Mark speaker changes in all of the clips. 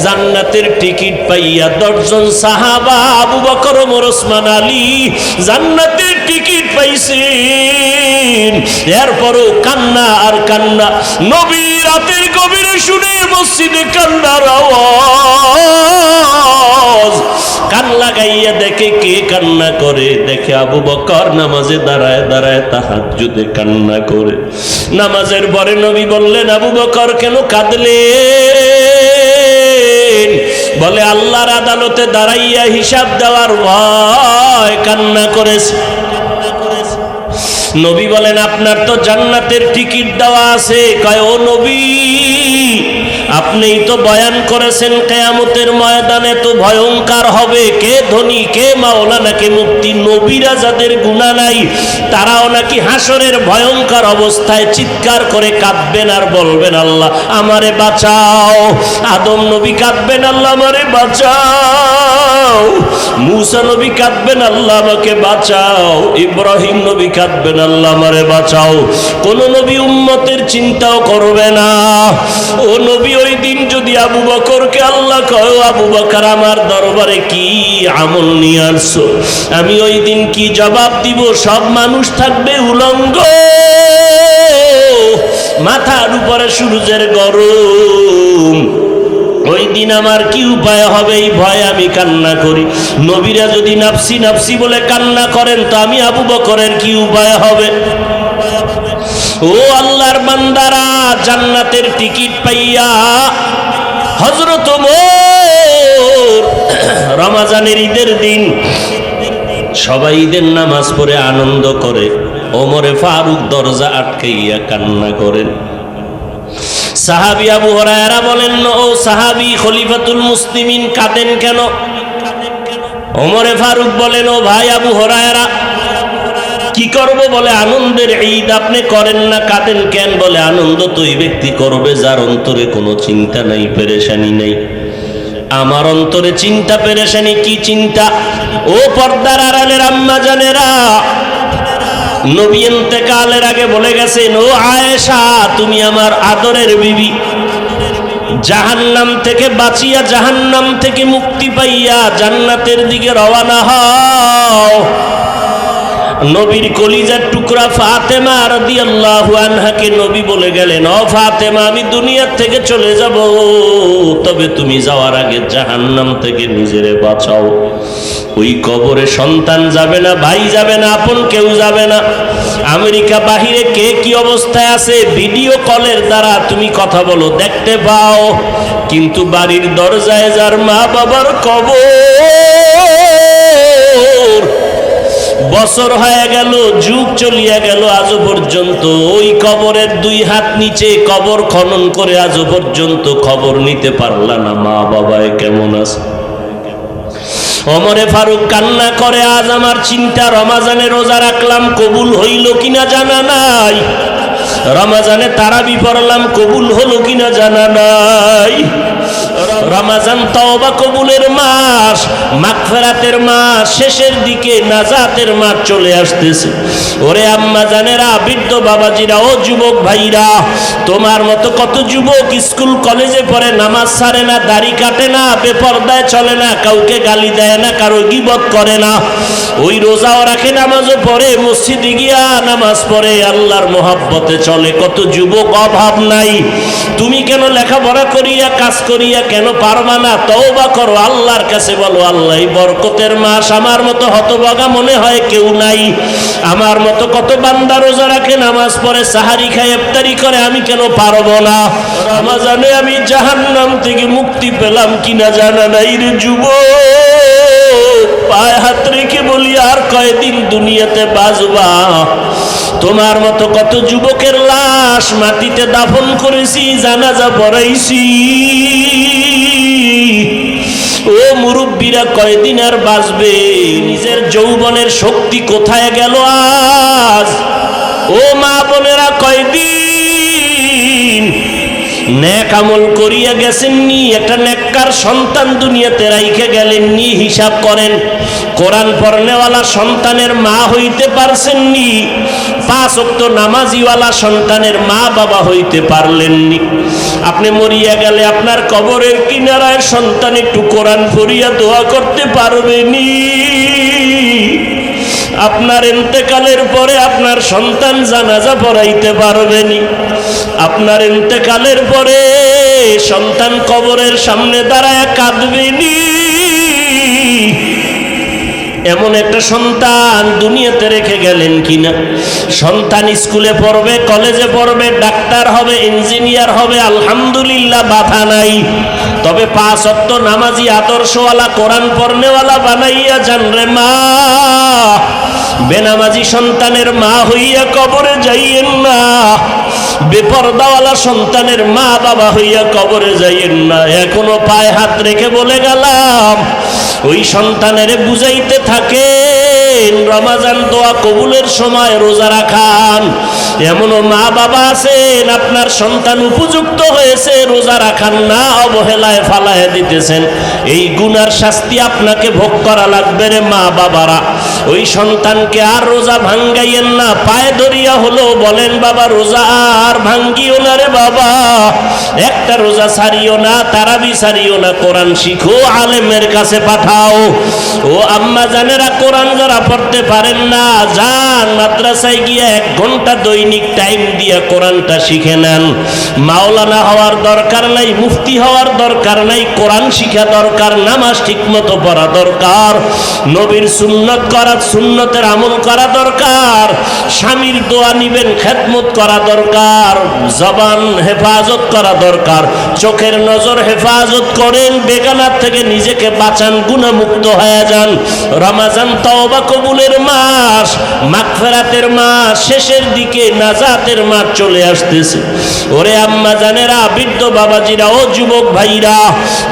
Speaker 1: জান্নাতের টিকিট পাইয়া 10 জন সাহাবা আবু বকর ওমর ওসমান আলী জান্নাতের টিকিট পাইছেন। এরপরও কান্না আর কান্না। নবী রাতের গভীরে শুনে মসজিদে কান্নার আওয়াজ। কান লাগাইয়া দেখে কে কান্না করে, দেখে আবু বকর নামাজে দাঁড়ায় দাঁড়ায় তাহাজ্জুদে কান্না করে। নামাজের পরে নবী বললেন, আবু বকর কেন কাঁদলেন? বলে, আল্লাহর আদালতে দাঁড়াইয়া হিসাব দেওয়ার ভয় কান্না করেছে। নবী বলেন, আপনার তো জান্নাতের টিকিট দেওয়া আছে। কয়, ও নবী, আপনিই তো বয়ান করেছেন কিয়ামতের ময়দানে তো ভয়ঙ্কর হবে, কে ধনী কে মাওলানা কে মুফতি। নবীরা যাদের গুনাহ নাই তারাও নাকি হাসরের ভয়ঙ্কর অবস্থায় চিৎকার করে কাঁদবেন আর বলবেন, আল্লাহ আমারে বাঁচাও। আদম নবী কাঁদবেন, আল্লাহ আমারে বাঁচাও। মুসা নবী কাঁদবেন, আল্লাহ আমাকে বাঁচাও। ইব্রাহিম নবী কাঁদবেন, আল্লাহ আমারে বাঁচাও। কোন নবী উম্মতের চিন্তাও করবে না। ও নবী, ওই দিন যদি আবু বকরকে আল্লাহ কয়, আবু বকর আমার দরবারে কি আমল নিয়ে আসছো, আমি ওই দিন কি জবাব দিব? সব মানুষ থাকবে উলঙ্গ, মাথার উপরে সূর্যের গরম। ওই দিন আমার কি উপায় হবে? এই ভয়ে আমি কান্না করি। নবীরা যদি নাফসি নাফসি বলে কান্না করেন, তো আমি আবু বকরের কি উপায় হবে? ও আল্লাহর বান্দারা, জান্নাতের টিকিট পাইয়া হযরত ওমর রমজানের ঈদের দিন সবাই ঈদের নামাজ পড়ে আনন্দ করে, ওমরে ফারুক দরজা আটকাইয়া কান্না করেন। সাহাবী আবু হুরায়রা বলেন, ও সাহাবী খলিফাতুল মুসলিমিন কাঁদেন কেন? ওমরে ফারুক বলেন, ও ভাই আবু হুরায়রা কি করব? বলে, আনন্দের ঈদ আপনি করেন না, কাঁদেন কেন? বলে, আনন্দ তো ওই ব্যক্তি করবে যার অন্তরে কোনো চিন্তা নাই, পেরেশানি নাই। আমার অন্তরে চিন্তা পেরেশানি। কি চিন্তা? ও পর্দার আড়ালের আম্মা জানেরা, নবী ইন্তেকালের আগে বলে গেছেন, ও আয়েশা তুমি আমার আদরের বিবি, জাহান্নাম থেকে বাঁচিয়া জাহান্নাম থেকে মুক্তি পাইয়া জান্নাতের দিকে রওনা হও। নবীর কলিজার টুকরা ফাতেমা রাদিয়াল্লাহু আনহাকে নবী বলে গেলেন, ও ফাতেমা আমি দুনিয়ার থেকে চলে যাব, তবে তুমি যাওয়ার আগে জাহান্নাম থেকে নিজেরে বাঁচাও। ওই কবরে সন্তান যাবে না, ভাই যাবে না, আপন কেউ যাবে না। আমেরিকা বাহিরে কে কি অবস্থায় আছে ভিডিও কলের দ্বারা তুমি কথা বলো, দেখতে পাও। কিন্তু বাড়ির দরজায় যার মা বাবার কবর, বছর হয়ে গেল, যুগ চলিয়া গেল, আজও পর্যন্ত ওই কবরের 2 হাত নিচে কবর খনন করে আজও পর্যন্ত খবর নিতে পারলা না মা বাবায় কেমন আছে। ওমরে ফারুক কান্না করে, আজ আমার চিন্তা, রমজানে রোজা রাখলাম কবুল হইল কিনা জানা নাই, রমজানে তারাবি পড়লাম কবুল হলো কিনা জানা নাই। রমজান তওবা কবুলের মাস, মাগফিরাতের মাস, শেষের দিকে নাজাতের মাস চলে আসতেছে। ওরে আম্মা জানেরা, বৃদ্ধ বাবাজিরা, ও যুবক ভাইরা, তোমার মতো কত যুবক স্কুল কলেজে পড়ে, নামাজ ছাড়ে না, দাড়ি কাটে না, বেপরদায় চলে না, কাউকে গালি দেয় না, কারো গীবত করে না, ওই রোজাও রাখে, নামাজও পড়ে, মসজিদে গিয়া নামাজ পড়ে, আল্লাহর মহব্বতে চলে। কত যুবক অভাব নাই। তুমি কেন লেখাপড়া করিয়া কাজ করিয়া কেন পারবা না? তওবা করো, আল্লাহর কাছে বলো, আল্লাহ বরকতের মাস, আমার মতো হতভাগা মনে হয় কেউ নাই। আমার মতো কত বান্দা রোজা রাখে, নামাজ পড়ে, সাহারি খায়, ইফতারি করে, আমি কেন পারবো না? রমজানে আমি জাহান্নাম থেকে মুক্তি পেলাম কিনা জানা নাই রে যুবক। পায়ে হাত রেখে বলি, আর কয়দিন দুনিয়াতে বাঁচবা? তোমার মতো কত যুবকের লাশ মাটিতে দাফন করেছি, জানাজা পড়াইছি। ও মুরব্বীরা, কয়দিন আর বাঁচবে? নিজের যৌবনের শক্তি কোথায় গেল আজ? ও মা বোনেরা, কয়দিন? নেক আমল করিয়া গেছেননি, একটা নেককার সন্তান দুনিয়াতে রাইখে গেলেননি। হিসাব করেন, কোরআন পড়নেওয়ালা সন্তানের মা হইতে পারছেননি, 5 ওয়াক্ত নামাজিওয়ালা সন্তানের মা বাবা হইতে পারলেননি। আপনি মরিয়া গেলে আপনার কবরের কিনারায় সন্তান একটু কোরআন পড়িয়া দোয়া করতে পারবেনি। আপনার ইন্তেকালের পরে আপনার সন্তান জানাজা পড়াইতে পারবেনি। আপনার ইন্তেকালের পরে সন্তান কবরের সামনে দাঁড়ায় কাঁদবেনি। এমন একটা সন্তান দুনিয়াতে রেখে গেলেন কিনা? সন্তান স্কুলে পড়বে, কলেজে পড়বে, ডাক্তার হবে, ইঞ্জিনিয়ার হবে, আলহামদুলিল্লাহ, বাধা নাই। তবে 5 ওয়াক্ত নামাজি আদর্শওয়ালা কোরআন পড়নেওয়ালা বানাইয়া যান রে মা। বেনামাজি সন্তানের মা হইয়া কবরে যাইয়েন না, বেপরদাওয়ালা সন্তানের মা বাবা হইয়া কবরে যাইয়েন না। এখনো পায়ে হাত রেখে বলে গেলাম, ওই সন্তানের বুঝাইতে থাকেন রমাজান দোয়া কবুলের সময় রোজা রাখান। এমনও মা বাবা আছেন, আপনার সন্তান উপযুক্ত হয়েছে, রোজা রাখান না, অবহেলায় ফালায় দিতেছেন। এই গুনার শাস্তি আপনাকে ভোগ করা লাগবে রে মা বাবারা। ওই সন্তানকে আর রোজা ভাঙ্গাইয়েন না, পায়ে ধরিয়া হলো বলেন, বাবা রোজা আর ভাঙ্গিও না রে বাবা, একটা রোজা ছাড়িও না, তারাবি ছাড়িও না, কোরআন শিখো, আলেমের কাছে পাঠাও। ও আম্মা জানেরা, কোরআন যারা পড়তে পারেন না, যান মাদ্রাসায় গিয়ে 1 ঘন্টা দৈনিক টাইম দিয়া কোরআনটা শিখে নেন। মাওলানা হওয়ার দরকার নাই, মুফতি হওয়ার দরকার নাই, কোরআন শিখা দরকার, নামাজ ঠিকমতো পড়া দরকার, নবীর সুন্নত করা, সুন্নতের আমল করা দরকার, স্বামীর দোয়া নিবেন, খেদমত করা দরকার, জবান হেফাজত করা দরকার, চোখের নজর হেফাজত করেন, বেগানার থেকে নিজেকে বাঁচান, গুনাহমুক্ত হয়ে যান। রমাজান তওবা কবুলের মাস, মাগফিরাতের মাস, শেষের দিকে নাজাতের মাস চলে আসতেছে। ওরে আম্মা জানেরা, বৃদ্ধ বাবাজিরা, ও যুবক ভাইরা,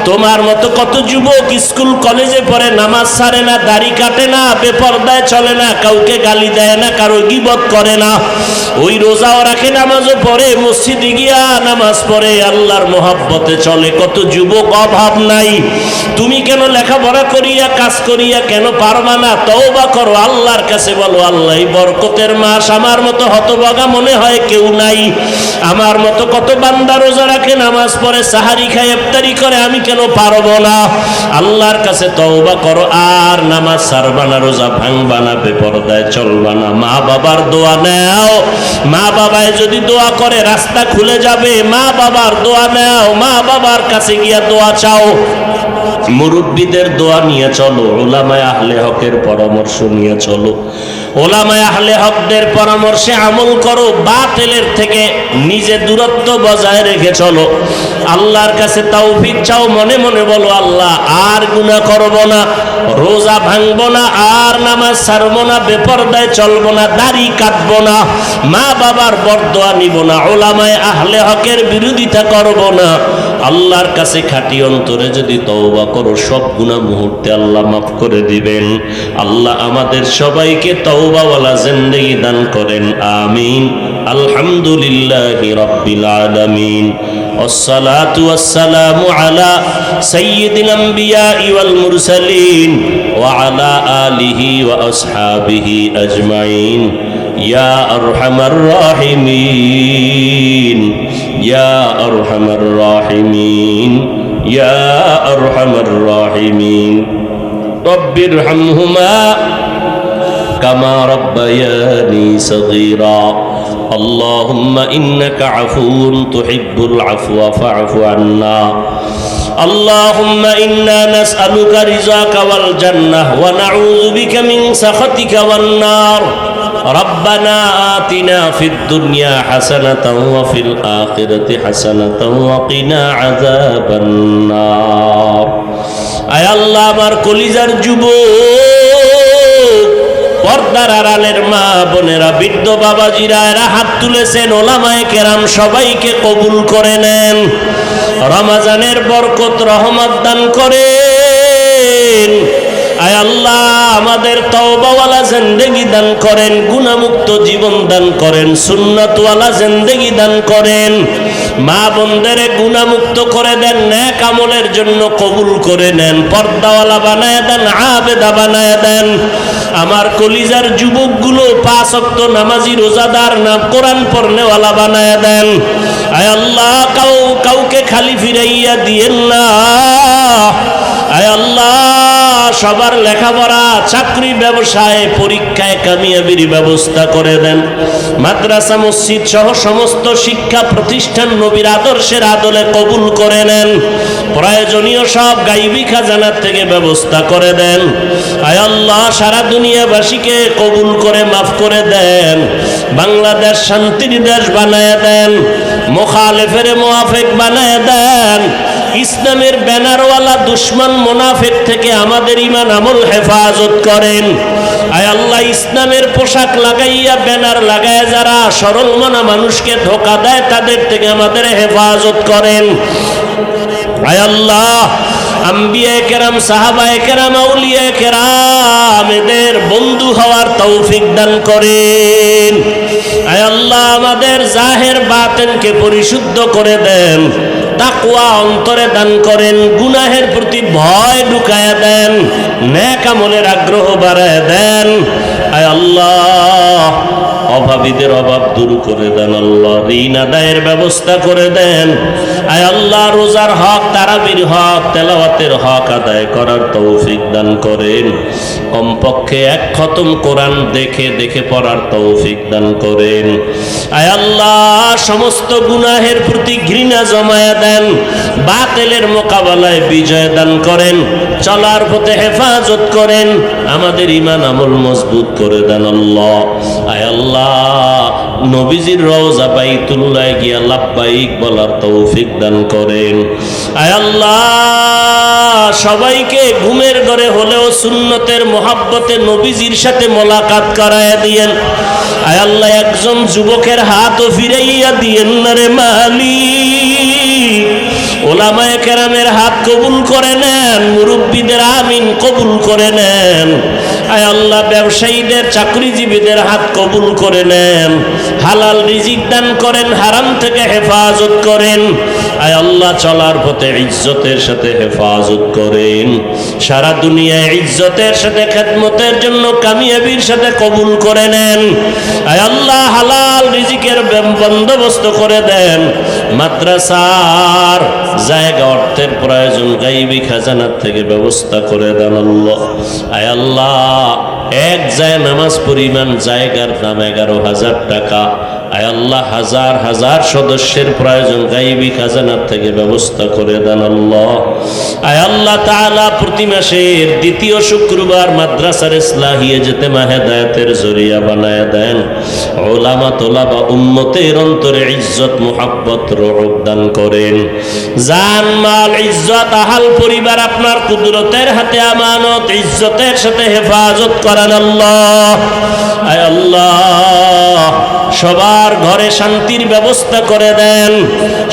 Speaker 1: তোমার মতো কত যুবক স্কুল কলেজে পড়ে, নামাজ ছাড়ে না, দাড়ি কাটে না, বেপরদায় চলে না, কাউকে গালি দেয় না, কারো গীবত করে না, ওই রোজাও রাখে, নামাজও পড়ে, মসজিদে গিয়া নামাজ পড়ে, আল্লাহর মহব্বতে চলে। কত যুবক অভাব নাই। তুমি কেন লেখাপড়া করিয়া কাজ করিয়া কেন পারবা না? তওবা করো, আল্লাহর কাছে বলো, আল্লাহ বরকতের মাস, আমার মতো হতভাগা মনে হয় কেউ নাই। আমার মতো কত বান্দা রোজা রাখে, নামাজ পড়ে, সাহারি খায়, ইফতারি করে, আমি কেন পারবো না? আল্লাহর কাছে তওবা করো, আর নামাজ ছাড়বা না, রোজা ভাঙবা না, বেপরদায় চলবা না। মা বাবার দোয়া নাও, মা বাবায় যদি দোয়া করে রাস্তা খুলে যাবে। মা বাবার দোয়া নাও, মা বাবার কাছে গিয়া দোয়া চাও, মুরব্বীদের দোয়া নিয়ে চলো, উলামায়ে আহলে হকের পরামর্শ নিয়ে চলো, উলামায়ে আহলে হকদের পরামর্শে আমল করো, বাতিলের থেকে নিজে দূরত্ব বজায় রেখে চলো। আল্লাহর কাছে তৌফিক চাও, মনে মনে বলো, আল্লাহ আর গুনাহ করব না, রোজা ভাঙবো না, আর নামাজ ছাড়বো না, বেপরদায় চলবো না, দাড়ি কাটবো না, মা বাবার বরদোয়া নিব না, উলামায়ে আহলে হকের বিরোধিতা করব না। আল্লাহর কাছে খাঁটি অন্তরে যদি তওবা করো, সব গুনাহ মুহূর্তে আল্লাহ মাফ করে দিবেন। আল্লাহ আমাদের সবাইকে তওবাওয়ালা জিন্দেগি দান করেন, আমিন। আলহামদুলিল্লাহি রাব্বিল আলামিন, ওয়াসসালাতু ওয়াসসালামু আলা সাইয়্যিদিল আমবিয়াই ওয়াল মুরসালিন ওয়া আলা আলিহি ওয়া আসহাবিহি আজমাইন। ইয়া আরহামার রাহিমিন, ইয়া আরহামার রাহিমিন, ইয়া আরহামার রাহিমিন। রব্বিরহামহুমা কামা রাব্বায়ানি সগীরা। আল্লাহুম্মা ইন্নাকা আফুউন তুহিব্বুল আফওয়া ফা'ফু আন্না। আল্লাহুম্মা ইন্না নাসআলুকা রিযাকা ওয়াল জান্নাহ ওয়া নাউযু বিকা মিন সাখাতিকা ওয়ান নার। রব্বানা আতিনা ফিদ দুনিয়া হাসানাতাও ওয়া ফিল আখিরাতি হাসানাতাও ওয়া কিনা আযাবান নার। আয় আল্লাহ, আমার কলিজার যুবক, পর্দার আড়ালের মা বোনেরা, বৃদ্ধ বাবাজিরা, এরা হাত তুলেছেন, ওলামায়ে কেরাম সবাইকে কবুল করে নেন। রমাজানের বরকত রহমত দান করেন। আয় আল্লাহ আমাদের তওবাওয়ালা জিন্দেগি দান করেন, গুনাহমুক্ত জীবন দান করেন, সুন্নাতওয়ালা জিন্দেগি দান করেন। মা বোনদের গুনাহমুক্ত করে দেন, নেক আমলের জন্য কবুল করে নেন, পর্দাওয়ালা বানায় দেন, আবেদা বানায় দেন। আমার কলিজার যুবকগুলো 5 ওয়াক্ত নামাজি রোজাদার না কোরআন পড়নেওয়ালা বানায় দেন। আয় আল্লাহ কাউকে খালি ফিরাইয়া দিয়েন না। আয় আল্লাহ সবার লেখাপড়া, চাকরি, ব্যবসায়, পরীক্ষায় কামিয়াবির ব্যবস্থা করে দেন। মাদ্রাসা, মসজিদ সহ সমস্ত শিক্ষা প্রতিষ্ঠান নবীর আদর্শের আদলে কবুল করে নেন। প্রয়োজনীয় সব গাইবী খাজানার থেকে ব্যবস্থা করে দেন। আয় আল্লাহ সারা দুনিয়াবাসীকে কবুল করে মাফ করে দেন। বাংলাদেশ শান্তির দেশ বানায় দেন, মুখালেফের মুআফিক বানায় দেন। ইসলামের ব্যানারওয়ালা দুশ্মন মুনাফিক থেকে আমাদের ঈমান আমল হেফাজত করেন। আয় আল্লাহ ইসলামের পোশাক লাগাইয়া ব্যানার লাগায় যারা সরল মনা মানুষকে ধোঁকা দেয় তাদের থেকে আমাদের হেফাজত করেন। আয় আল্লাহ আম্বিয়ায়ে কেরাম, সাহাবায়ে কেরাম, আউলিয়ায়ে কেরাম এদের বন্ধু হওয়ার তৌফিক দান করেন। আয় আল্লাহ আমাদের জাহের বাতিনকে পরিশুদ্ধ করে দেন, তাকওয়া অন্তরে দান করেন, গুনাহের প্রতি ভয় ঢুকায়া দেন, নেক আমলের আগ্রহ বাড়ায় দেন। আয় আল্লাহ অভাবীদের অভাব দূর করে দেন। আল্লাহ ঋণ আদায়ের ব্যবস্থা করে দেন। আয় আল্লাহ রোজার হক, তারাবির হক, তেলাওয়াতের হক আদায় করার তৌফিক দান করেন। কমপক্ষে 1 খতম কোরআন দেখে দেখে পড়ার তৌফিক দান করেন। আয় আল্লাহ সমস্ত গুনাহের প্রতি ঘৃণা জমায়া দেন, বাতিলের মোকাবেলায় বিজয় দান করেন, চলার পথে হেফাজত করেন, আমাদের ঈমান আমল মজবুত করে দেন। আল্লাহ আয় আল্লাহ নবীজির রওজা বাইতুল্লাহ গিয়া লাব্বাইক বলার তৌফিক দান করেন। আয় আল্লাহ সবাইকে ঘুমের ঘরে হলেও সুন্নতের মোহাব্বতে নবীজির সাথে মোলাকাত করায়া দিয়েন। আয় আল্লাহ একজন যুবকের হাতও ফিরাইয়া দিয়েন না রে মালিক। ওলামায়ে কেরামের হাত কবুল করে নেন, মুরব্বীদের আমিন কবুল করে নেন। আয় আল্লাহ ব্যবসায়ীদের, চাকরিজীবীদের হাত কবুল করে নেন, হালাল রিজিক দান করেন, হারাম থেকে হেফাজত করেন। আয় আল্লাহ চলার পথে ইজ্জতের সাথে হেফাজত করেন, সারা দুনিয়ায় ইজ্জতের সাথে খেদমতের জন্য কামিয়াবির সাথে কবুল করে নেন। আয় আল্লাহ হালাল রিজিকের বন্দোবস্ত করে দেন। মাদ্রাসার জায়গা, অর্থের প্রয়োজন গাইবী খাজানার থেকে ব্যবস্থা করে দেন। আল্লাহ আয় আল্লাহ এক যায় নামাজ পরিমাণ জায়গার দাম 11,000 টাকা। আয় আল্লাহ হাজার হাজার সদস্যের প্রয়োজন গাইবী খাজানার থেকে ব্যবস্থা করে দেন। আল্লাহ আয় আল্লাহ তাআলা প্রতি মাসের 2য় শুক্রবার মাদ্রাসার ইসলাহিয়া ইজতেমা হেদায়েতের জরিয়া বানায় দেন। উলামা তোলাবা উম্মতের অন্তরে ইজ্জত, মুহাব্বত, রহমত দান করেন। জান, মাল, ইজ্জত, আহাল, পরিবার আপনার কুদরতের হাতে আমানত, ইজ্জতের সাথে হেফাজত করেন। আল্লাহ আয় আল্লাহ সবার ঘরে শান্তির ব্যবস্থা করে দেন,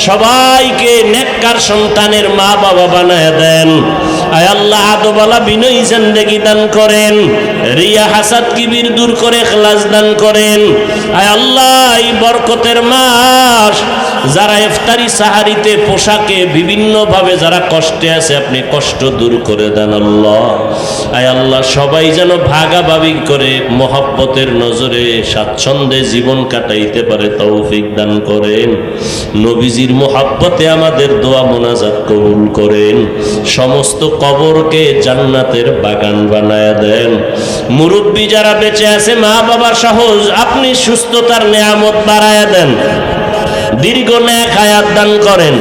Speaker 1: সবাইকে নেককার সন্তানের মা বাবা বানায় দেন। আয় আল্লাহ আদবালা বিনয়ী জিন্দেগি দান করেন, রিয়া হাসাদ কিবির দূর করে ইখলাস দান করেন। আয় আল্লাহ এই বরকতের মাস যারা ইফতারি সাহারিতে পোশাকে বিভিন্নভাবে যারা কষ্টে আছে আপনি কষ্ট দূর করে দেন। আল্লাহ আয় আল্লাহ সবাই যেন ভাগাভাগি করে মহব্বতের নজরে স্বাচ্ছন্দ্যে জীবন কাটাইতে পারে তৌফিক দান করেন। নবীজির মহব্বতে আমাদের দোয়া মোনাজাত কবুল করেন। সমস্ত কবরকে জান্নাতের বাগান বানায় দেন। মুরব্বী যারা বেঁচে আছে মা বাবার সহ আপনি সুস্থতার নেয়ামত বাড়ায় দেন, দীর্ঘ নেক হায়াত দান করেন,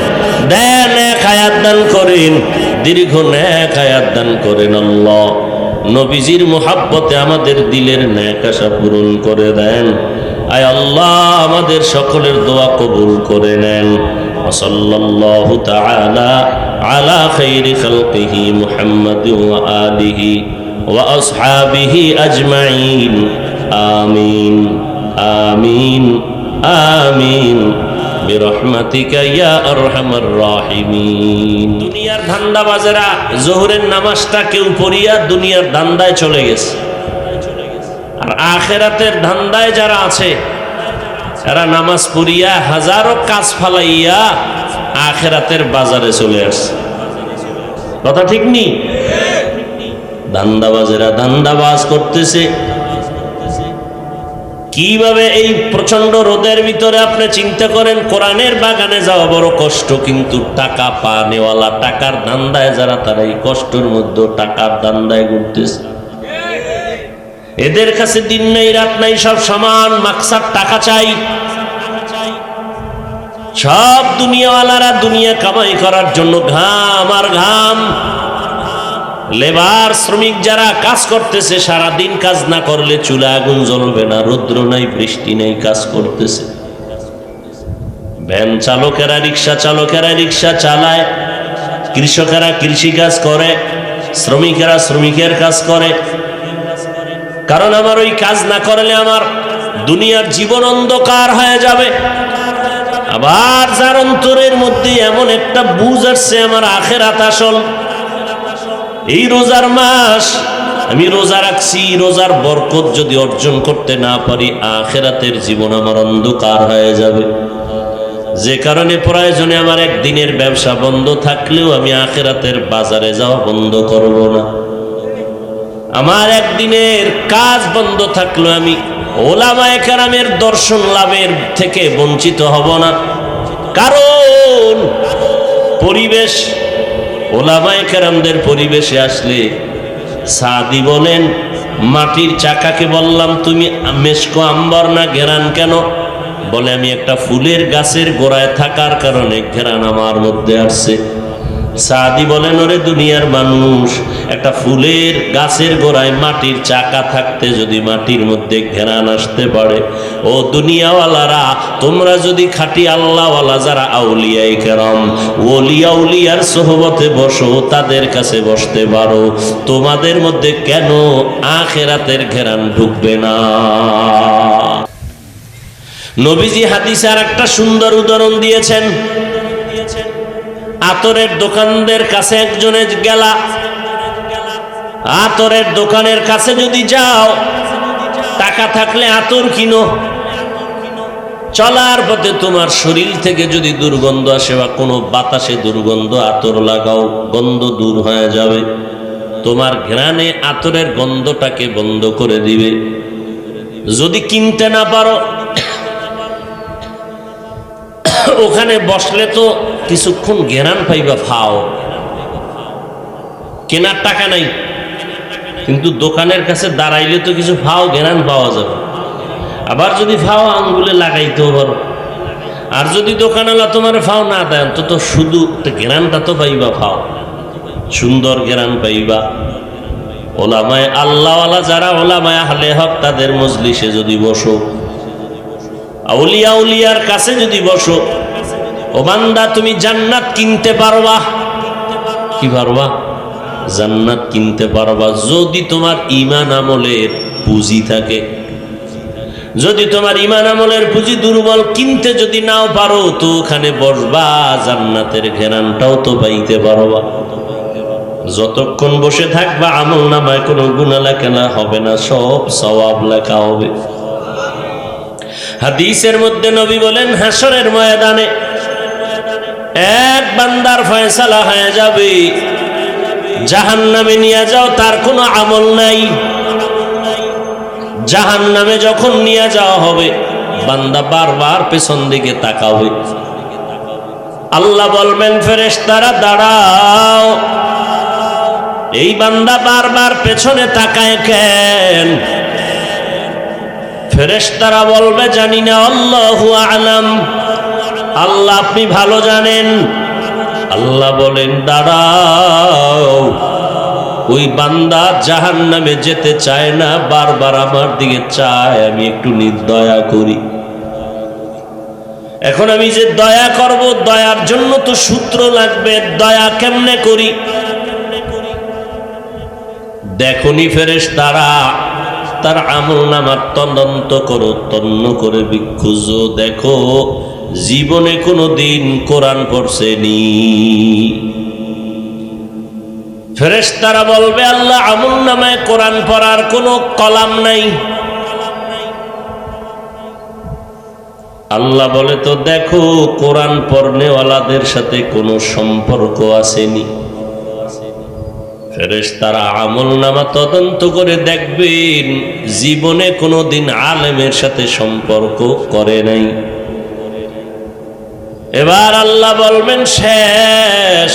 Speaker 1: দেন নেক হায়াত দান করেন, দীর্ঘ নেক হায়াত দান করেন। আল্লাহ নবীজির মুহাব্বতে আমাদের দিলের নেক আশা পূরণ করে দেন। আয় আল্লাহ আমাদের সকলের দোয়া কবুল করে নেন। সাল্লাল্লাহু তাআলা আলা খাইরি খালকিহি মুহাম্মাদিন ওয়া আলিহি ওয়া আসহাবিহি আজমাইন। আমিন আমিন আমিন বিরহমাতিকা ইয়া আরহামার রাহিমিন। দুনিয়ার ধান্দাবাজেরা জোহরের নামাজটা কেউ পড়িয়া দুনিয়ার ধান্দায় চলে গেছে, আর আখিরাতের ধান্দায় যারা আছে এরা নামাজ পড়িয়া হাজারো কাজ ফালাইয়া আখিরাতের বাজারে চলে আসছে। কথা ঠিক নেই? ধান্দাবাজেরা ধান্দাবাজ করতেছে কিভাবে? এই প্রচন্ড রোদের ভিতরে আপনি চিন্তা করেন, কোরআনের বাগানে যাওয়া বড় কষ্ট, কিন্তু টাকা পানেওয়ালা, টাকার ধান্দায় যারা, তারা এই কষ্টের মধ্যে টাকার ধান্দায় ঘুরতেছে। এদের কাছে দিন নাই রাত নাই, সব সমান, মাকসাদ টাকা চাই। সব দুনিয়াওয়ালারা দুনিয়া কামাই করার জন্য ঘাম আর ঘাম। লেবার শ্রমিক যারা কাজ করতেছে, সারাদিন কাজ না করলে চুলা আগুন জ্বলবে না, রৌদ্র নাই বৃষ্টি নেই, কাজ করতেছে। ভ্যান চালকেরা, রিক্সা চালকেরা রিক্সা চালায়, কৃষকেরা কৃষি কাজ করে, শ্রমিকেরা শ্রমিকের কাজ করে। কারণ আমার ওই কাজ না করলে আমার দুনিয়ার জীবন অন্ধকার হয়ে যাবে। আবার যার অন্তরের মধ্যে এমন একটা বুঝ আসছে, আমার আখিরাত আসল, এই রোজার মাস আমি রোজা রাখছি, রোজার বরকত যদি অর্জন করতে না পারি, আখিরাতের জীবন আমার অন্ধকার হয়ে যাবে। যে কারণে প্রয়োজনে আমার একদিনের ব্যবসা বন্ধ থাকলেও আমি আখিরাতের বাজারে যাওয়া বন্ধ করব না। আমার একদিনের কাজ বন্ধ থাকলেও আমি ওলামায়ে কেরামের দর্শন লাভের থেকে বঞ্চিত হব না। কারণ পরিবেশ, ওলামায়ে কেরামদের পরিবেশে আসলে, সাদি বলেন, মাটির চাকাকে বললাম তুমি মেশকো আম্বর না ঘেরান কেন? বলে আমি একটা ফুলের গাছের গোড়ায় থাকার কারণে ঘেরান আমার মধ্যে আসছে। সাদি বলেন, ওরে দুনিয়ার মানুষ, একটা ফুলের গাছের গোড়ায় মাটির চাকা থাকতে যদি মাটির মধ্যে ঘেরান আসতে পারে, ও দুনিয়াওয়ালারা, তোমরা যদি খাঁটি আল্লাহওয়ালা যারা আউলিয়ায়ে কেরাম, ওলিয়া উলিয়ার সোহবতে বসো, তাদের কাছে বসতে পারো, তোমাদের মধ্যে কেন আখিরাতের ঘেরান ঢুকবে না? নবীজি হাদিসে আর একটা সুন্দর উদাহরণ দিয়েছেন। আতরের দোকানদের কাছে একজনে গেলা, আতরের দোকানের কাছে যদি যাও, টাকা থাকলে আতর কিনো, চলার পথে তোমার শরীর থেকে যদি দুর্গন্ধ আসে বা কোনো বাতাসে দুর্গন্ধ, আতর লাগাও, গন্ধ দূর হয়ে যাবে। তোমার ঘ্রাণে আতরের গন্ধটাকে বন্ধ করে দিবে। যদি কিনতে না পারো, ওখানে বসলে তো কিছুক্ষণ ঘেরান পাইবা, ফাও, কেনার টাকা নাই, কিন্তু দোকানের কাছে দাঁড়াইলে তো কিছু ফাও ঘেরান পাওয়া যাবে। আবার যদি ফাও আঙ্গুলে লাগাইতেও পারো। আর যদি দোকানওয়ালা তোমার ফাও না দেয়, অন্তত শুধু ঘেরানটা তো পাইবা, ফাও সুন্দর ঘেরান পাইবা। ওলামায়ে আল্লাহওয়ালা যারা, ওলামায়ে আহলে হক, তাদের মজলিসে যদি বসো, আউলিয়া উলিয়ার কাছে যদি বসো, ও বান্দা, তুমি জান্নাত কিনতে পারবা। কি পারবা? জান্নাত কিনতে পারবা যদি তোমার ঈমান আমলের পুঁজি থাকে। যদি তোমার ঈমান আমলের পুঁজি দুর্বল, কিনতে যদি নাও পারো, তো ওখানে বসবা, জান্নাতের ঘেরানটাও তো পাইতে পারবা। যতক্ষণ বসে থাকবা, আমল নামায় কোনো গুনাহ লেখা হবে না, সব সওয়াব লেখা হবে। হাদিসের মধ্যে নবী বলেন, হাসরের ময়দানে এক বান্দার ফয়সালা হয়ে যাবে, জাহান্নামে নিয়ে যাও, তার কোনো আমল নাই। জাহান্নামে যখন নিয়ে যাওয়া হবে, বান্দা বারবার পেছন দিকে তাকাবে। আল্লাহ বলবেন, ফেরেশতারা দাঁড়াও। এই বান্দা বারবার পেছনে তাকায় কেন? ফেরেশতারা বলবে, জানি না, আল্লাহু আ'লাম, আল্লাহ আপনি ভালো জানেন। আল্লাহ বলেন, দাঁড়াও। ওই বান্দা জাহান্নামে যেতে চায় না, বারবার আমার দিকে চায়, আমি একটু নির্দয়া করি। এখন আমি যে দয়া করব, দয়ার জন্য তো সূত্র লাগবে। দয়া কেমনে করি? দেখনি ফেরেশতারা, তার আমল নামার তদন্ত করো, তন্ন করে বিক্ষুজ দেখো জীবনে কোনো দিন কোরআন পড়ছেনি। ফেরেশতারা বলবে আল্লাহ আমলনামায় কোরআন পড়ার কোনো কলাম নাই। আল্লাহ বলে তো দেখো কোরআন পড়নেওয়ালাদের সাথে কোনো সম্পর্ক আসেনি। ফেরেশতারা আমলনামা তদন্ত করে দেখবেন জীবনে কোনো দিন আলেমের সাথে সম্পর্ক করে নাই। এবার আল্লাহ বলবেন শেষ,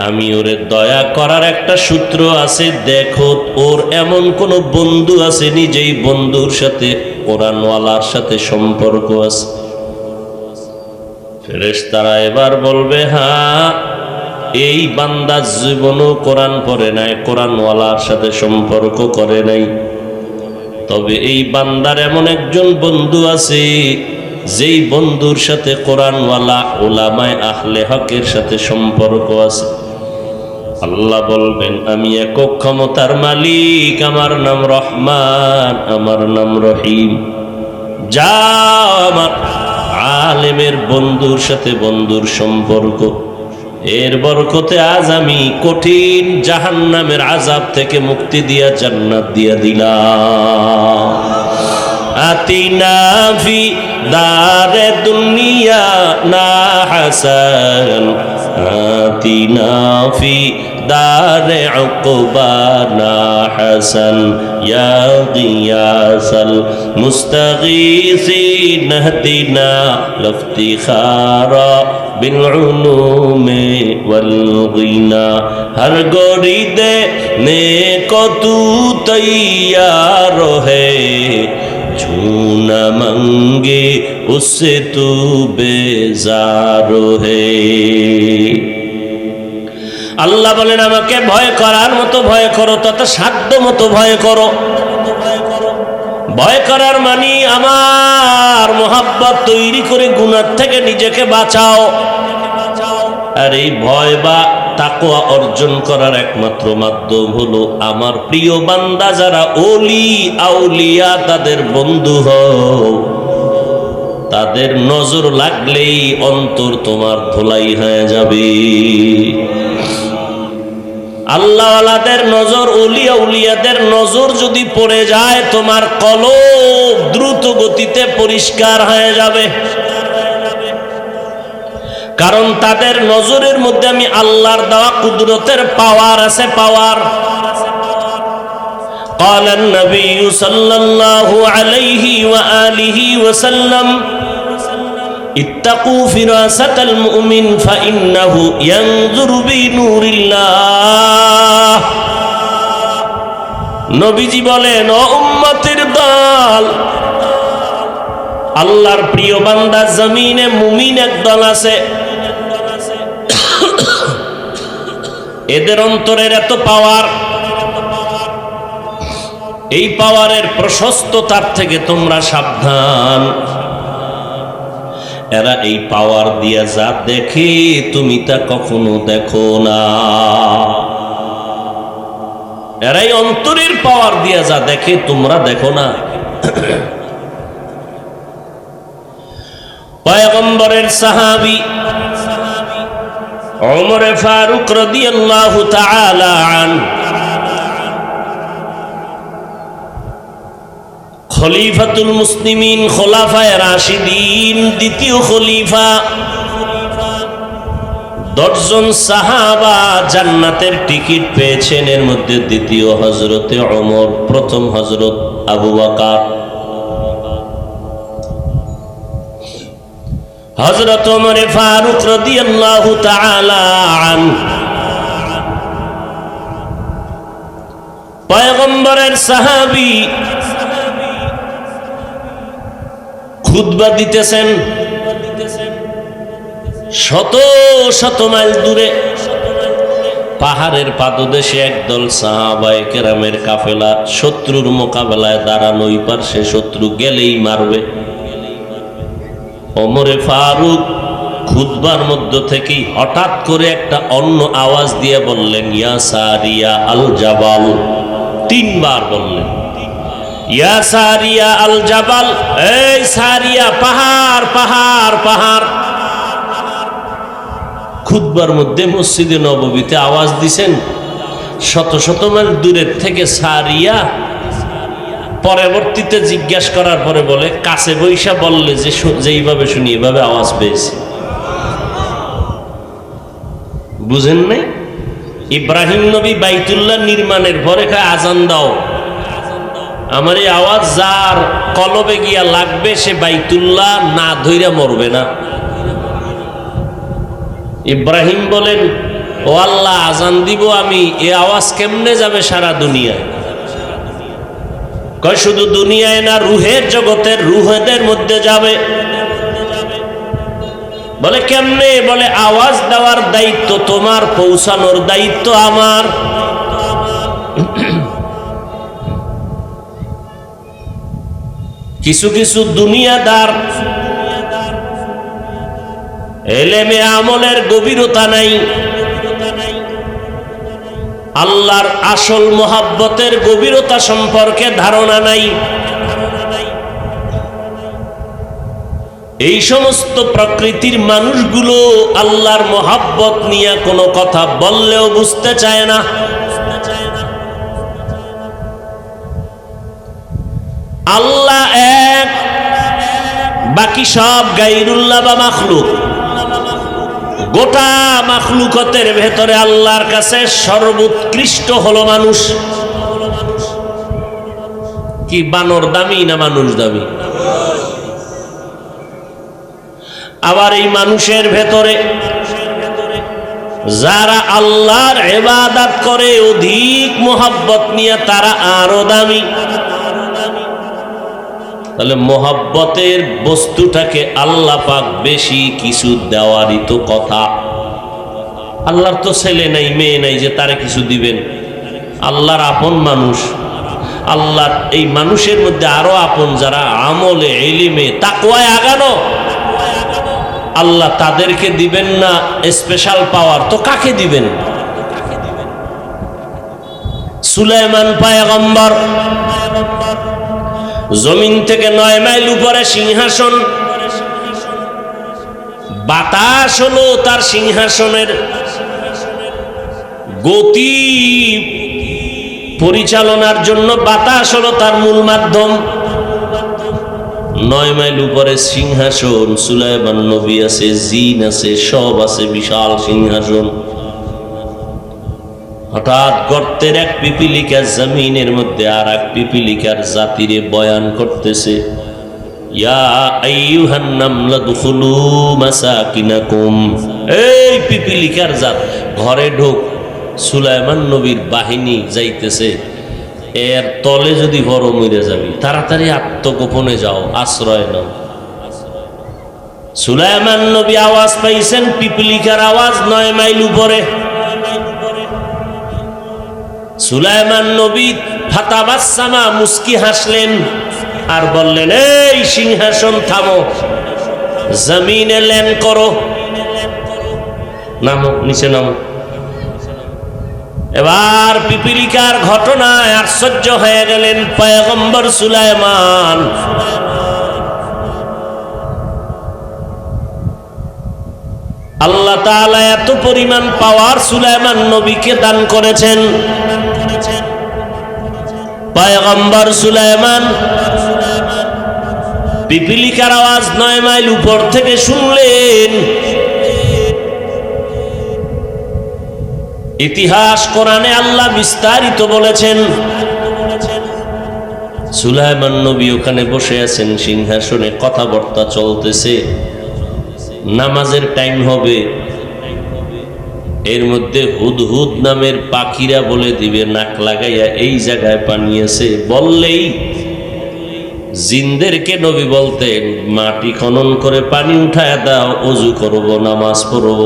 Speaker 1: আমি ওরে দয়া করার একটা সূত্র আছে, দেখো ওর এমন কোন বন্ধু আসেনি যেই বন্ধুর সাথে কোরআনওয়ালার সাথে সম্পর্ক আছে। ফেরেশতারা এবার বলবে হ্যাঁ, এই বান্দা জীবনও কোরআন পড়ে নাই, কোরআনওয়ালার সাথে সম্পর্ক করে নাই, তবে এই বান্দার এমন একজন বন্ধু আছে যেই বন্ধুর সাথে কোরআনওয়ালা উলামায়ে আহলে হকের সাথে সম্পর্ক আছে। আল্লাহ বলবেন আমি একক ক্ষমতার মালিক, আমার নাম রহমান, আমার নাম রহিম, যা আমার আলেমের বন্ধুর সাথে বন্ধুর সম্পর্ক, এর বরকতে আজ আমি কঠিন জাহান্নামের আযাব থেকে মুক্তি দিয়া জান্নাত দিয়া দিলাম। আতিনা ফি দারে দুনিয়া না হাসান, আতিনা ফি দারে উকবা না হাসান, ইয়া গিয়াসাল মুস্তাগীসিন নাহদিনা লফতিখারা বিল উলুমে ওয়াল গিনা, হর গড়ি দে নেকো তু তৈয়ার হে, छूना मंगे उससे तू बेजार है। আল্লাহ বলেন আমাকে ভয় করার মতো ভয় করো, তত সাধ্য মতো ভয় করো। ভয় করার মানে আমার মোহাব্বত তৈরি করে গুনাহ থেকে নিজেকে বাঁচাও। আর এই ভয় বা তাকওয়া অর্জন করার একমাত্র মাধ্যম হলো আমার প্রিয় বান্দা যারা ওলি আউলিয়া তাদের বন্ধু হও। তাদের নজর লাগলেই অন্তর তোমার ধুলাই হয়ে যাবে। আল্লাহওয়ালাদের নজর, ওলি আউলিয়াদের নজর যদি পড়ে যায় তোমার কলব দ্রুত গতিতে পরিষ্কার হয়ে যাবে, কারণ তাদের নজরের মধ্যে আমি আল্লাহর দেওয়া কুদরতের পাওয়ার আছে, পাওয়ার। قال النبي صلى الله عليه وآله وسلم اتقوا فراسة المؤمن فإنه ينظر بنور الله। নবীজি বলেন ও উম্মতের দল, আল্লাহর প্রিয় বান্দা জমিনে মুমিন একদল আছে, এদের অন্তরের এত পাওয়ার, এই পাওয়ারের প্রশস্ততার থেকে তোমরা সাবধান। এরা এই পাওয়ার দিয়া যা দেখে তুমি তা কখনো দেখো না। এরাই অন্তরের পাওয়ার দিয়া যা দেখে তোমরা দেখো না। পয়গম্বরের সাহাবী ওমর ফারুক রাদিয়াল্লাহু তাআলা আনহু খলিফাতুল মুসলিমিন, খোলাফায়ে রাশিদিন, দ্বিতীয় খলিফা। 10 জন সাহাবা জান্নাতের টিকিট পেয়েছেন, এর মধ্যে দ্বিতীয় হযরতে ওমর, প্রথম হযরত আবু বকর। হযরত ওমর ফারুক রাদিয়াল্লাহু তাআলা আনহু পয়গম্বরের সাহাবী, খুতবা দিতেছেন শত শত মাইল দূরে। পাহাড়ের পাদদেশে একদল সাহাবায়ে কেরামের কাফেলা শত্রুর মোকাবেলায় দাঁড়ানো, ওই পাশে শত্রু গেলেই মারবে। ওমরে ফারুক খুতবার মধ্য থেকে হঠাৎ করে একটা অন্য আওয়াজ দিয়ে বললেন ইয়া সারিয়া আল জাবাল, 3 বার বললেন ইয়া সারিয়া আল জাবাল, এই সারিয়া, পাহাড় পাহাড় পাহাড়। খুতবার মধ্যে মসজিদে নববীতে আওয়াজ দিছেন, শত শত মাইল দূরের থেকে সারিয়া। পরবর্তীতে জিজ্ঞাসা করার পরে বলে, কাছে বৈশা বললে যে যেইভাবে শুনি এইভাবে আওয়াজ পেয়েছি। বুঝেন নাই? ইব্রাহিম নবী বাইতুল্লাহ নির্মাণের পরে আজান দাও, আমার এই আওয়াজ যার কলবে গিয়া লাগবে সে বাইতুল্লাহ না ধইরা মরবে না। ইব্রাহিম বলেন, ও আল্লাহ, আজান দিব আমি, এ আওয়াজ কেমনে যাবে সারা দুনিয়ায়? কয় শুধু দুনিয়ায় না, রুহের জগতের রুহেদের মধ্যে যাবে। বলে কেমনে? বলে আওয়াজ দেওয়ার দায়িত্ব তোমার, পৌঁছানোর দায়িত্ব আমার। কিছু কিছু দুনিয়াদার এলেমে আমলের গভীরতা নাই, আল্লাহর আসল মোহাব্বতের গভীরতা সম্পর্কে ধারণা নাই। এই সমস্ত প্রকৃতির মানুষগুলো আল্লাহর মোহাব্বত নিয়ে কোনো কথা বললেও বুঝতে চায় না। আল্লাহ এক, বাকি সব গায়রুল্লাহ বা মাখলুক। গোটা মাখলুকতের ভেতরে আল্লাহর কাছে সর্বোৎকৃষ্ট হলো মানুষ। কি বানর দামি না মানুষ দামি? আবার এই মানুষের ভেতরে যারা আল্লাহর ইবাদত করে অধিক মোহাব্বত নিয়ে তারা আরো দামি। তাহলে মোহাব্বতের বস্তুটাকে আল্লাহ পাক বেশি কিছু দেওয়ারই তো কথা। আল্লাহর তো ছেলে নাই মেয়ে নাই যে তারে কিছু দিবেন। আল্লাহর আপন মানুষ, আল্লাহর এই মানুষের মধ্যে আরো আপন যারা আমলে ইলমে তাকওয়ায় আগানো, আল্লাহ তাদেরকে দিবেন না স্পেশাল পাওয়ার, তো কাকে দিবেন? সুলাইমান পয়গম্বর জমিন থেকে 9 মাইল উপরে সিংহাসন, বাতাস হলো তার সিংহাসনের গতি পরিচালনার জন্য, বাতাস হলো তার মূল মাধ্যম। 9 মাইল উপরে সিংহাসন, সুলাইমান নবী আছে, জিন আছে, সব আছে, বিশাল সিংহাসন। হঠাৎ গর্তের এক পিপিলিকা জমিনের মধ্যে আর এক পিপিলিকার জাতিরে বয়ান করতেছে, ইয়া আইয়ুহান নামলা দুখুলু মাসাকিনাকুম, এই পিপিলিকার জাত ঘরে ঢোক। সুলাইমান নবীর বাহিনী যাইতেছে, এর তলে যদি বড় মরে যাবি, তাড়াতাড়ি আত্মগোপনে যাও, আশ্রয় নাও। সুলাইমান নবী আওয়াজ পাইছেন, পিপিলিকার আওয়াজ 9 মাইল উপরে। সুলাইমান নবী ফাতাবাসসামা, মুস্কি হাসলেন আর বললেন, এই সিংহাসন থামো, জমিনে ল্যান্ড করো, নামো, নিচে নামো। এবার পিপিলিকার ঘটনায় আশ্চর্য হয়ে গেলেন পয়গম্বর সুলাইমান। আল্লাহ তাআলা এত পরিমাণ পাওয়ার সুলাইমান নবীকে দান করেছেন। পয়গম্বর সুলাইমান পিপিলিকার আওয়াজ 9 মাইল উপর থেকে শুনলেন। ইতিহাস কোরআনে আল্লাহ বিস্তারিত বলেছেন, সুলাইমান নবী ওখানে বসে আছেন সিংহাসনে, কথাবার্তা চলতেছে, নামাজের টাইম হবে, এর মধ্যে হুদহুদ নামের পাখিরা বলে দিবে নাক লাগাইয়া এই জায়গায় পানি আছে, বললেই জিনদেরকে নবী বলতেন মাটি খনন করে পানি উঠায় দাও, ওযু করব, নামাজ পড়ব।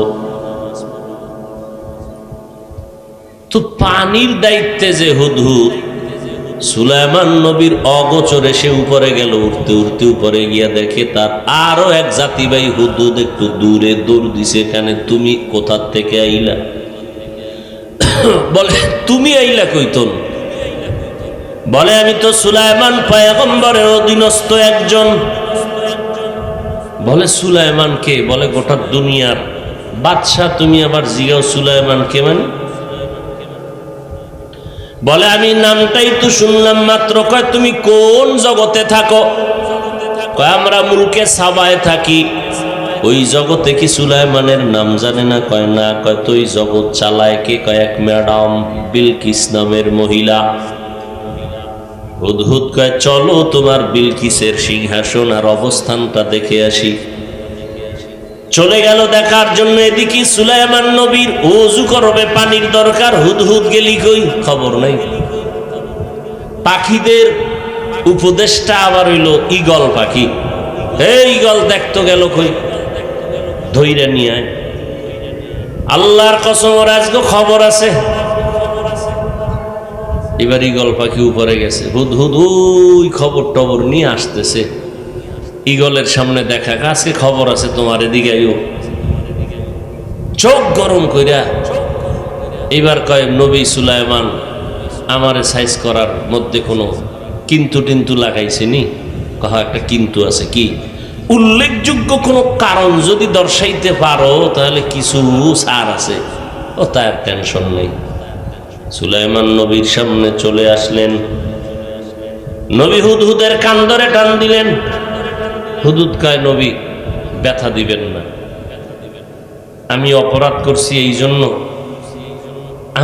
Speaker 1: তো পানির দায়িত্বে যে হুদহুদ, সুলাইমান নবীর অগোচরে সে উপরে গেল, উঠতে উঠতে উপরে গিয়া দেখে তার আরো এক জাতি ভাই হুদহুদ একটু দূরে দৌড় দিছে, এখানে তুমি কোথা থেকে আইলা? বলে তুমি আইলা কইতন? বলে আমি তো সুলাইমান পয়গম্বরের অধীনস্থ একজন। বলে সুলাইমান কে? বলে গোটা দুনিয়ার বাদশাহ। তুমি আবার জিগাও সুলাইমান কে? মানে বলে আমি নামটাই তো শুনলাম মাত্র। কয় তুমি কোন জগতে থাকো? কয় আমরা মুলকে সাবায় থাকি। ওই জগতে কি সুলাইমানের নাম জানে না? কয় না। কয় তো ওই জগৎ চালায় কে? কয় এক ম্যাডাম বিলকিস নামের মহিলা। হুদহুদ কয় চলো তোমার বিলকিসের সিংহাসন আর অবস্থানটা দেখে আসি। চলে গেল দেখার জন্য। এদিকে সুলাইমান নবীর ওযু করবে, পানির দরকার। হুদহুদ গেলি কই? খবর নাই। পাখিদের উপদেশটা আবার হইল ঈগল পাখি। এই ঈগল দেখতো গেল কই? ধইরা নিয়ে আয়। আল্লাহর কসম ওর আজকে খবর আছে। এবার ঈগল পাখি উপরে গেছে। হুদহুদ ওই খবর টবর নিয়ে আসতেছে। ঈগলের সামনে দেখা, কাছে খবর আছে তোমার, এদিকে আইও। চোখ গরম কইরা এবার কয় নবী সুলাইমান আমারে সাইজ করার মধ্যে কোনো কিন্তু টিন্তু লাগাইছেনি? কহা একটা কিন্তু আছে। কি? উল্লেখযোগ্য কোনো কারণ যদি দর্শাইতে পারো তাহলে কিছু ছাড় আছে। ও তার টেনশন নেই। সুলাইমান নবীর সামনে চলে আসলেন। নবী হুদহুদের কান ধরে টান দিলেন। হুদহুদ কয় নবী ব্যথা দিবেন না, আমি অপরাধ করছি এই জন্য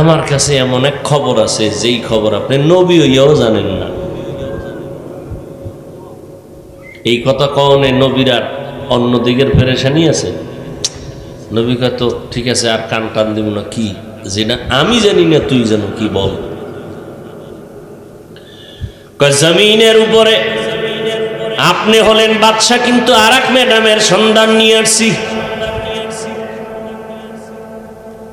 Speaker 1: আমার কাছে এমন এক খবর আছে যেই খবর আপনি নবী হইয়াও জানেন না। এই কথা কওনে নবীর আর অন্যদিকের পেরেশানি আছে। নবী কয় তো ঠিক আছে, আর কান টান দিব না। কি? যেটা আমি জানি না তুই জানো, কি বল। কয় জমিনের উপরে আপনি হলেন বাদশা, কিন্তু আর এক ম্যাডামের সন্ধান নিয়ে আসছি।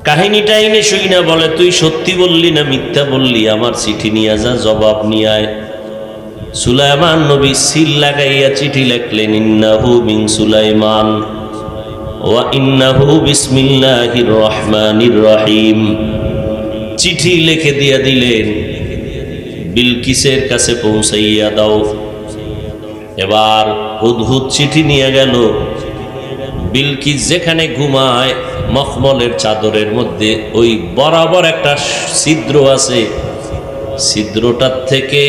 Speaker 1: কাহিনীটা এনে শুই না। বলে তুই সত্যি বললি না মিথ্যা বললি? আমার চিঠি নিয়ে যা, জবাব নিয়ে আয়। সুলাইমান নবী সিল লাগাইয়া চিঠি লিখলেন, ইন্নাহু মিন সুলাইমান ওয়া ইন্নাহু বিসমিল্লাহির রহমানির রহিম। চিঠি লিখে দিয়া দিলেন, বিলকিসের কাছে পৌঁছাইয়া দাও। এবার হুদহুদ চিঠি নিয়ে গেল। বিলকিস যেখানে ঘুমায় মখমলের চাদরের মধ্যে ওই বরাবর একটা ছিদ্র আছে। ছিদ্রটার থেকে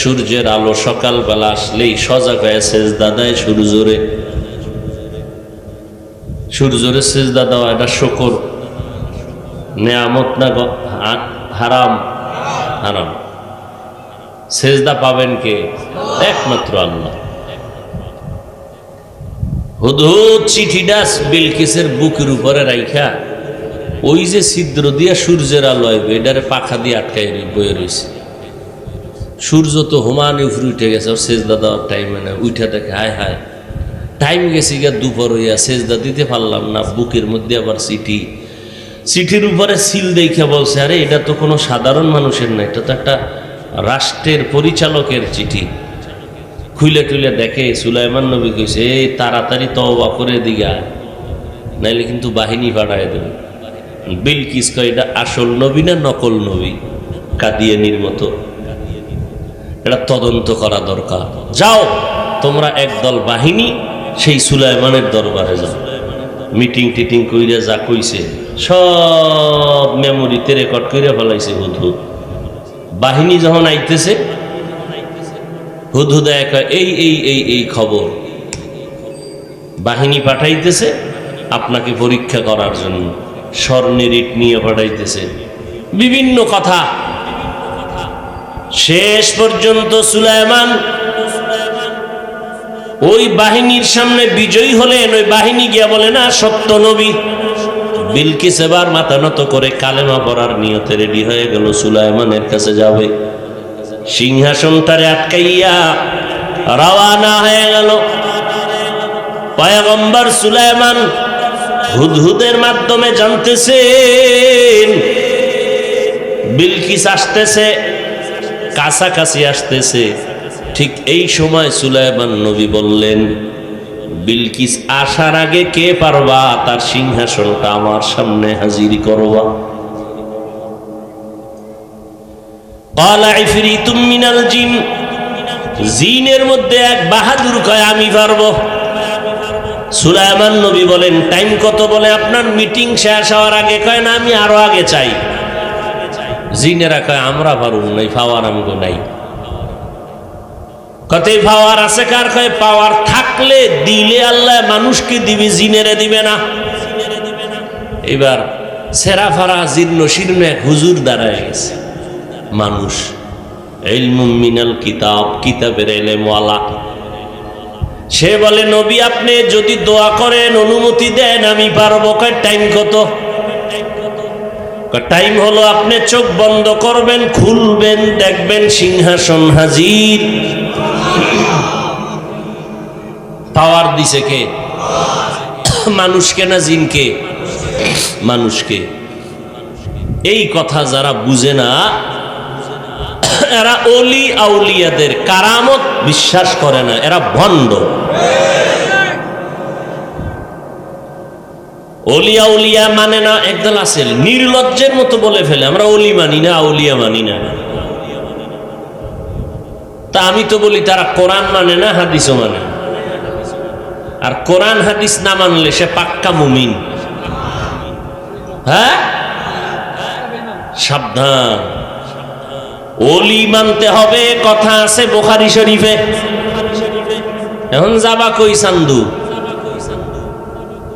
Speaker 1: সূর্যের আলো সকালবেলা আসলেই সজাগ হয়ে সেজদা দেয় সূর্যরে। সূর্যরে সেজদা দেওয়া এটা শুকর, নেয়ামত না হারাম? হারাম। সেজদা পাবেন কে? একমাত্র আল্লাহ। হুদহুদ চিঠিটা বিলকিসের বুকের উপরে রাইখা ওই যে ছিদ্র দিয়া সূর্যের আলো আইবে এটারে পাখা দিয়ে আটকাই বয়ে রয়েছে। সূর্য তো হুমানি উপরে উঠে গেছে, ওর সেজদা দেওয়ার টাইমে না। উঠে দেখে হায় হায় টাইম গেছে গিয়া, দুপুর হইয়া সেজদা দিতে পারলাম না। বুকের মধ্যে আবার চিঠি। চিঠির উপরে সিল দেখে বলছে, আরে এটা তো কোনো সাধারণ মানুষের না, এটা তো একটা রাষ্ট্রের পরিচালকের চিঠি। খুলে টুলে দেখে সুলাইমান নবী কইছে, এই তাড়াতাড়ি তওবা করে দিগা, নাইলে কিন্তু বাহিনী পাঠায় দেবে। বিলকিস কয় এটা আসল নবী না নকল নবী? কাদিয়ানির মতো। এটা তদন্ত করা দরকার। যাও তোমরা একদল বাহিনী সেই সুলাইমানের দরবারে যাও। মিটিং টিটিং কইরা যা কইছে সব মেমোরিতে রেকর্ড কইরা ফেলাইছে হুদহুদ। বাহিনী যখন আইতেছে হুদহুদ এই এই এই এই খবর, বাহিনী পাঠাইতেছে আপনাকে পরীক্ষা করার জন্য, স্বর্ণের নিয়ে পাঠাইতেছে, বিভিন্ন কথা। শেষ পর্যন্ত সুলাইমান ওই বাহিনীর সামনে বিজয়ী হলেন। ওই বাহিনী গিয়া বলে না সত্য নবী। বিলকিস এবার মাথা নত করে কালেমা পড়ার নিয়তে রেডি হয়ে গেল, সুলাইমানের কাছে যাবে। সিংহাসনটারে আটকাইয়া রওয়ানা হয়ে গেল। পয়গম্বর সুলাইমান হুদহুদের মাধ্যমে জানতেছেন বিলকিস আসতেছে, কাছাকাছি আসতেছে। ঠিক এই সময় সুলাইমান নবী বললেন, বিলকিস আসার আগে কে পারবা তার সিংহাসনটা আমার সামনে হাজির করবা? ক্বালা ইফরিতুম মিনাল জিন, জিনের মধ্যে এক বাহাদুর কয় আমি পারবো। সুলাইমান নবী বলেন টাইম কত? বলে আপনার মিটিং শেষ হওয়ার আগে। কয় না, আমি আরো আগে চাই। জিনেরা কয় আমরা পারুম নাই, পাওয়ার আমগো নাই। কত পাওয়ার আছে কার? কয় পাওয়ার থাকলে দিলে আল্লাহ মানুষকে দিবে, জিনেরে দিবে না। এবার সেরাফারা জীর্ণ শীর্ণ এক হুজুর দাঁড়ায় গেছে, মানুষ ইলমুম মিনাল কিতাব, কিতাবের ইলম ওয়ালা। সে বলে নবী আপনি যদি দোয়া করেন, অনুমতি দেন, আমি পারবো। কয় টাইম কত? টাইম হলো আপনি চোখ বন্ধ করবেন, খুলবেন, দেখবেন সিংহাসন হাজির। পাওয়ার দিছে কে? মানুষকে না জিনকে? মানুষকে। এই কথা যারা বুঝে না, এরা অলি আউলিয়াদের কারামত বিশ্বাস করে না, এরা ভণ্ড। অলি আউলিয়া মানে না। একদল আছে নির্লজ্জের মতো বলে ফেলে আমরা অলি মানি না, আউলিয়া মানি না। তা আমি তো বলি তারা কোরআন মানে না, হাদিসও মানে না। আর কোরআন হাদিস না মানলে সে পাক্কা মুমিন। হ্যাঁ, সাবধান। ওলি মানতে হবে, কথা আছে বুখারী শরীফে। এখন যাবা কই চান্দু?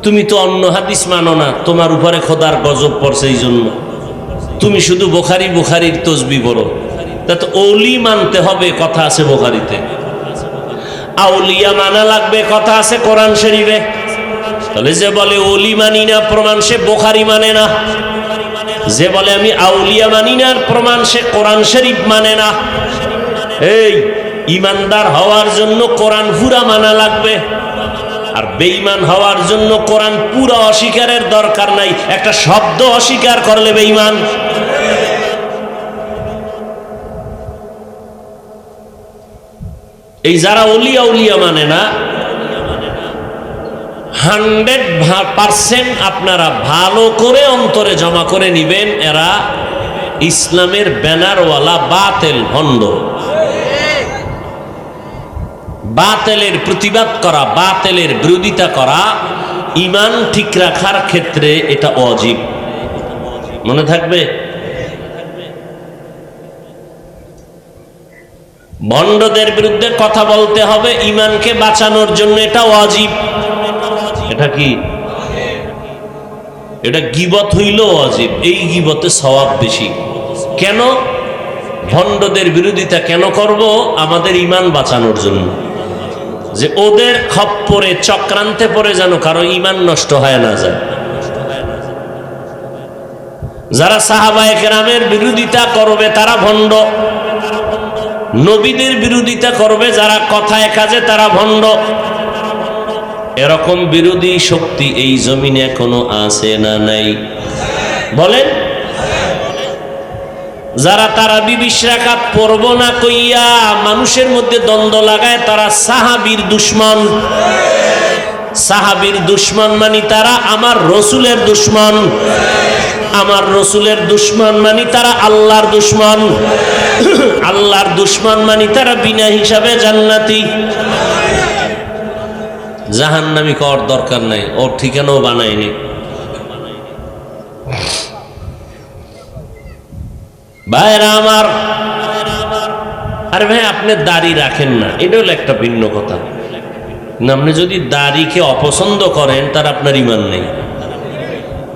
Speaker 1: তুমি তো অন্য হাদিস মানো না, তোমার উপরে খোদার গজব পড়ছে, এই জন্য তুমি শুধু বুখারী বুখারীর তসবিহ পড়ো। তা তো ওলি মানতে হবে, কথা আছে বুখারীতে। আউলিয়া মানা লাগবে, কথা আছে কোরআন শরীফে। তাহলে যে বলে ওলি মানি না, প্রমাণ সে বুখারী মানে না। যে বলে আমি আউলিয়া মানি না, প্রমাণ সে কোরআন শরীফ মানে না। এই ইমানদার হওয়ার জন্য কোরআন পুরা মানা লাগবে, আর বেঈমান হওয়ার জন্য কোরআন পুরা অস্বীকারের দরকার নাই, একটা শব্দ অস্বীকার করলে বেঈমান। এই যারা ওলি আউলিয়া মানে না, 100% আপনারা ভালো করে অন্তরে জমা করে নিবেন, এরা ইসলামের ব্যানারওয়ালা বাতেল ভণ্ড। বাতেলের প্রতিবাদ করা, বাতেলের বিরোধিতা করা ঈমান ঠিক রাখার ক্ষেত্রে এটা ওয়াজিব। মনে থাকবে, ভণ্ডদের বিরুদ্ধে কথা বলতে হবে ঈমানকে বাঁচানোর জন্য, এটা ওয়াজিব। এটা কি? এটা গীবত হইল ওয়াজিব। এই গীবতে সওয়াব বেশি। কেন? ভণ্ডদের বিরোধিতা কেন করব? আমাদের ঈমান বাঁচানোর জন্য, যে ওদের খপ্পরে চক্রান্তে পড়ে যেন কারো ঈমান নষ্ট হয় না যায়। যারা সাহাবায়ে কেরামের বিরোধিতা করবে তারা ভণ্ড, নবীদের বিরোধিতা করবে যারা কথায় কাজে তারা ভণ্ড। এরকম বিরোধী শক্তি এই জমিনে এখনো আছে না নাই? বলেন। যারা তারাবি 20 রাকাত পড়ব না কইয়া মানুষের মধ্যে দ্বন্দ্ব লাগায়, তারা সাহাবীর দুশমন। সাহাবীর দুশমন মানি তারা আমার রসুলের দুশমন। আমার রসুলের দুশমন মানি তারা আল্লাহর দুশমন। আল্লাহর দুশমন মানি তারা বিনা হিসাবে জান্নাতি। জাহান্নামী কর দরকার নাই, ওর ঠিকানাও বানায়নি। ভাইরা আমার, আরে ভাই আপনি দাড়ি রাখেন না, এটা হলো একটা ভিন্ন কথা। আপনি যদি দাড়িকে অপছন্দ করেন, তার আপনার ঈমান নেই।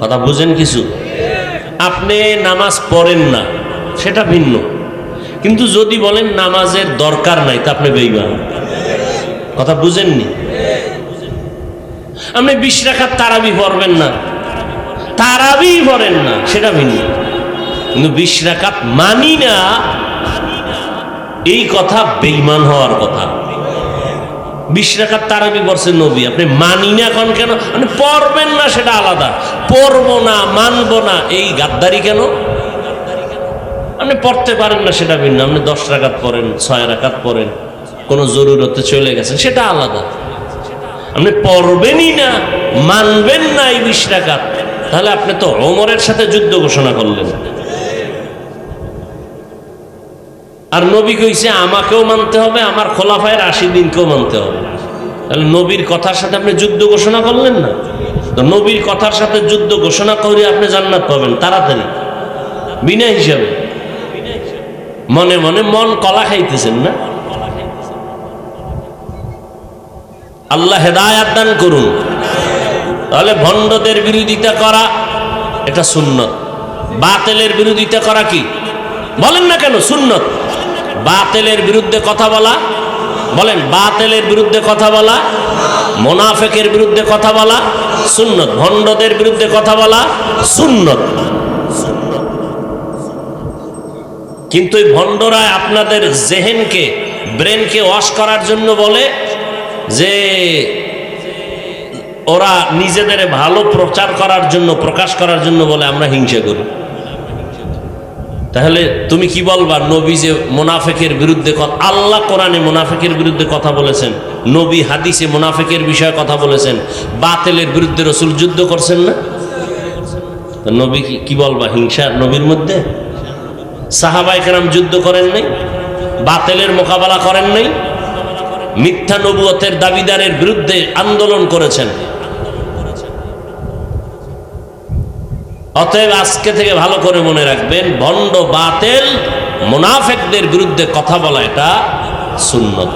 Speaker 1: কথা বুঝেন কিছু? আপনি নামাজ পড়েন না, সেটা ভিন্ন। কিন্তু যদি বলেন নামাজের দরকার নাই, তা আপনি বেঈমান। কথা বুঝেননি? আপনি 20 রাকাত তারাবি পড়বেন না, তারাবি পড়েন না, সেটা ভিন্ন। কিন্তু 20 রাকাত মানি না, এই কথা বেঈমান হওয়ার কথা। 20 রাকাত তারাবি পড়ছেন নবী, আপনি মানি না এখন কেন? আপনি পড়বেন না সেটা আলাদা, পড়বো না মানবো না এই গাদ্দারি কেন? আপনি পড়তে পারেন না সেটা ভিন্ন। আপনি 10 রাকাত পড়েন, 6 রাকাত পড়েন, কোনো জরুরতে চলে গেছেন, সেটা আলাদা। আপনি পড়বেনই না, মানবেন না এই 20 রাকাত, তাহলে আপনি তো ওমরের সাথে যুদ্ধ ঘোষণা করলেন। আর নবী কইছে আমাকেও মানতে হবে, আমার খোলাফায়ের রাশিদিনকেও মানতে হবে। তাহলে নবীর কথার সাথে আপনি যুদ্ধ ঘোষণা করলেন না? তো নবীর কথার সাথে যুদ্ধ ঘোষণা করে আপনি জান্নাত পাবেন তাড়াতাড়ি বিনা হিসাবে। মনে মনে মন কলা খাইতেছেন না? আল্লাহ হেদায়াত দান করুন। তাহলে ভণ্ডদের বিরোধিতা করা এটা সুন্নত, বাতিলের বিরোধিতা করা কি বলেন না কেন? সুন্নত। বাতিলের বিরুদ্ধে কথা বলা, বলেন বাতিলের বিরুদ্ধে কথা বলা, মুনাফিকের বিরুদ্ধে কথা বলা সুন্নত, ভণ্ডদের বিরুদ্ধে কথা বলা সুন্নত। কিন্তু এই ভণ্ডরা আপনাদের জেহেনকে, ব্রেনকে ওয়াশ করার জন্য বলে যে ওরা নিজেদের ভালো প্রচার করার জন্য, প্রকাশ করার জন্য বলে আমরা হিংসা করি। তাহলে তুমি কি বলবা? নবী যে মুনাফিকের বিরুদ্ধে, আল্লাহ কোরআনে মুনাফিকের বিরুদ্ধে কথা বলেছেন, নবী হাদিসে মুনাফিকের বিষয়ে কথা বলেছেন, বাতিলের বিরুদ্ধে রাসূল যুদ্ধ করছেন না? নবী কি বলবা? হিংসা নবীর মধ্যে? সাহাবায়ে কেরাম যুদ্ধ করেন নাই? বাতিলের মোকাবেলা করেন নাই? মিথ্যা নবুয়তের দাবিদারের বিরুদ্ধে আন্দোলন করেছেন। অতএব আজকে থেকে ভালো করে মনে রাখবেন, ভণ্ড বাতিল মুনাফিকদের বিরুদ্ধে কথা বলা এটা সুন্নত।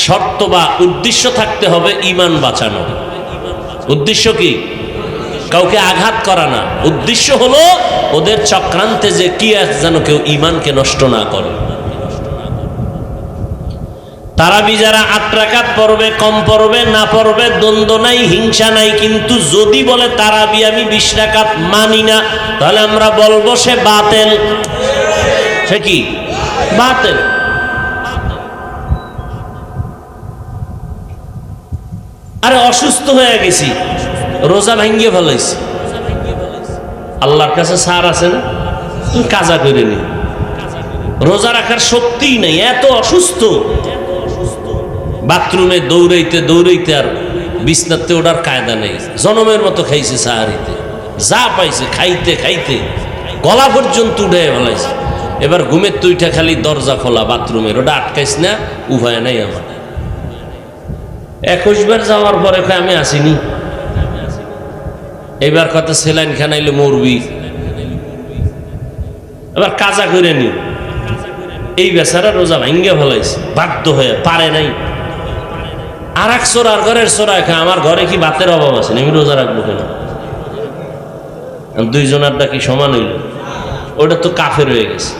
Speaker 1: শর্ত বা উদ্দেশ্য থাকতে হবে ঈমান বাঁচানো। উদ্দেশ্য কি? কাউকে আঘাত করা না। উদ্দেশ্য হলো ওদের চক্রান্তে যে কি যেন কেউ ঈমানকে নষ্ট না করে। তারাবি যারা 8 রাকাত পড়বে, কম পড়বে, না পড়বে, দ্বন্দ্ব নাই, হিংসা নাই। কিন্তু যদি বলে তারাবি আমি 20 রাকাত মানি না, তাহলে আমরা বলবো সে বাতিল। সে কি? বাতিল। আরে অসুস্থ হয়ে গেছি, রোজা ভাঙ্গিয়ে ফেলাইছি, আল্লাহর কাছে সার আছে না? তুমি কাজা করে নি, রোজা রাখার শক্তিই নেই, এত অসুস্থ। বাথরুমে দৌড়াইতে দৌড়াইতে আর বিছনাতে ওঠার কায়দা নেই, জনমের মতো খাইছে, সাহারিতে যা পাইছে খাইতে খাইতে গলা পর্যন্ত উঠে ফেলাইছে। এবার ঘুমের তুইটা খালি দরজা খোলা বাথরুমের, ওটা আটকাইস না, উপায় নাই আমার। 21 বার যাওয়ার পরে আমি আসিনি, এবার কথা সেলাইন খানাইলে মরবি, এবার কাজা করে নি। এই বেচারা রোজা ভাঙ্গে ফেলাইছে বাধ্য হয়ে, পারে নাই। আর এক চোরার ঘরের চোরায় খায়, আমার ঘরে কি ভাতের অভাব আছে? আমি রোজা রাখবো কেন? দুইজনারটা কি সমান হইল? ওটা তো কাফের হয়ে গেছে।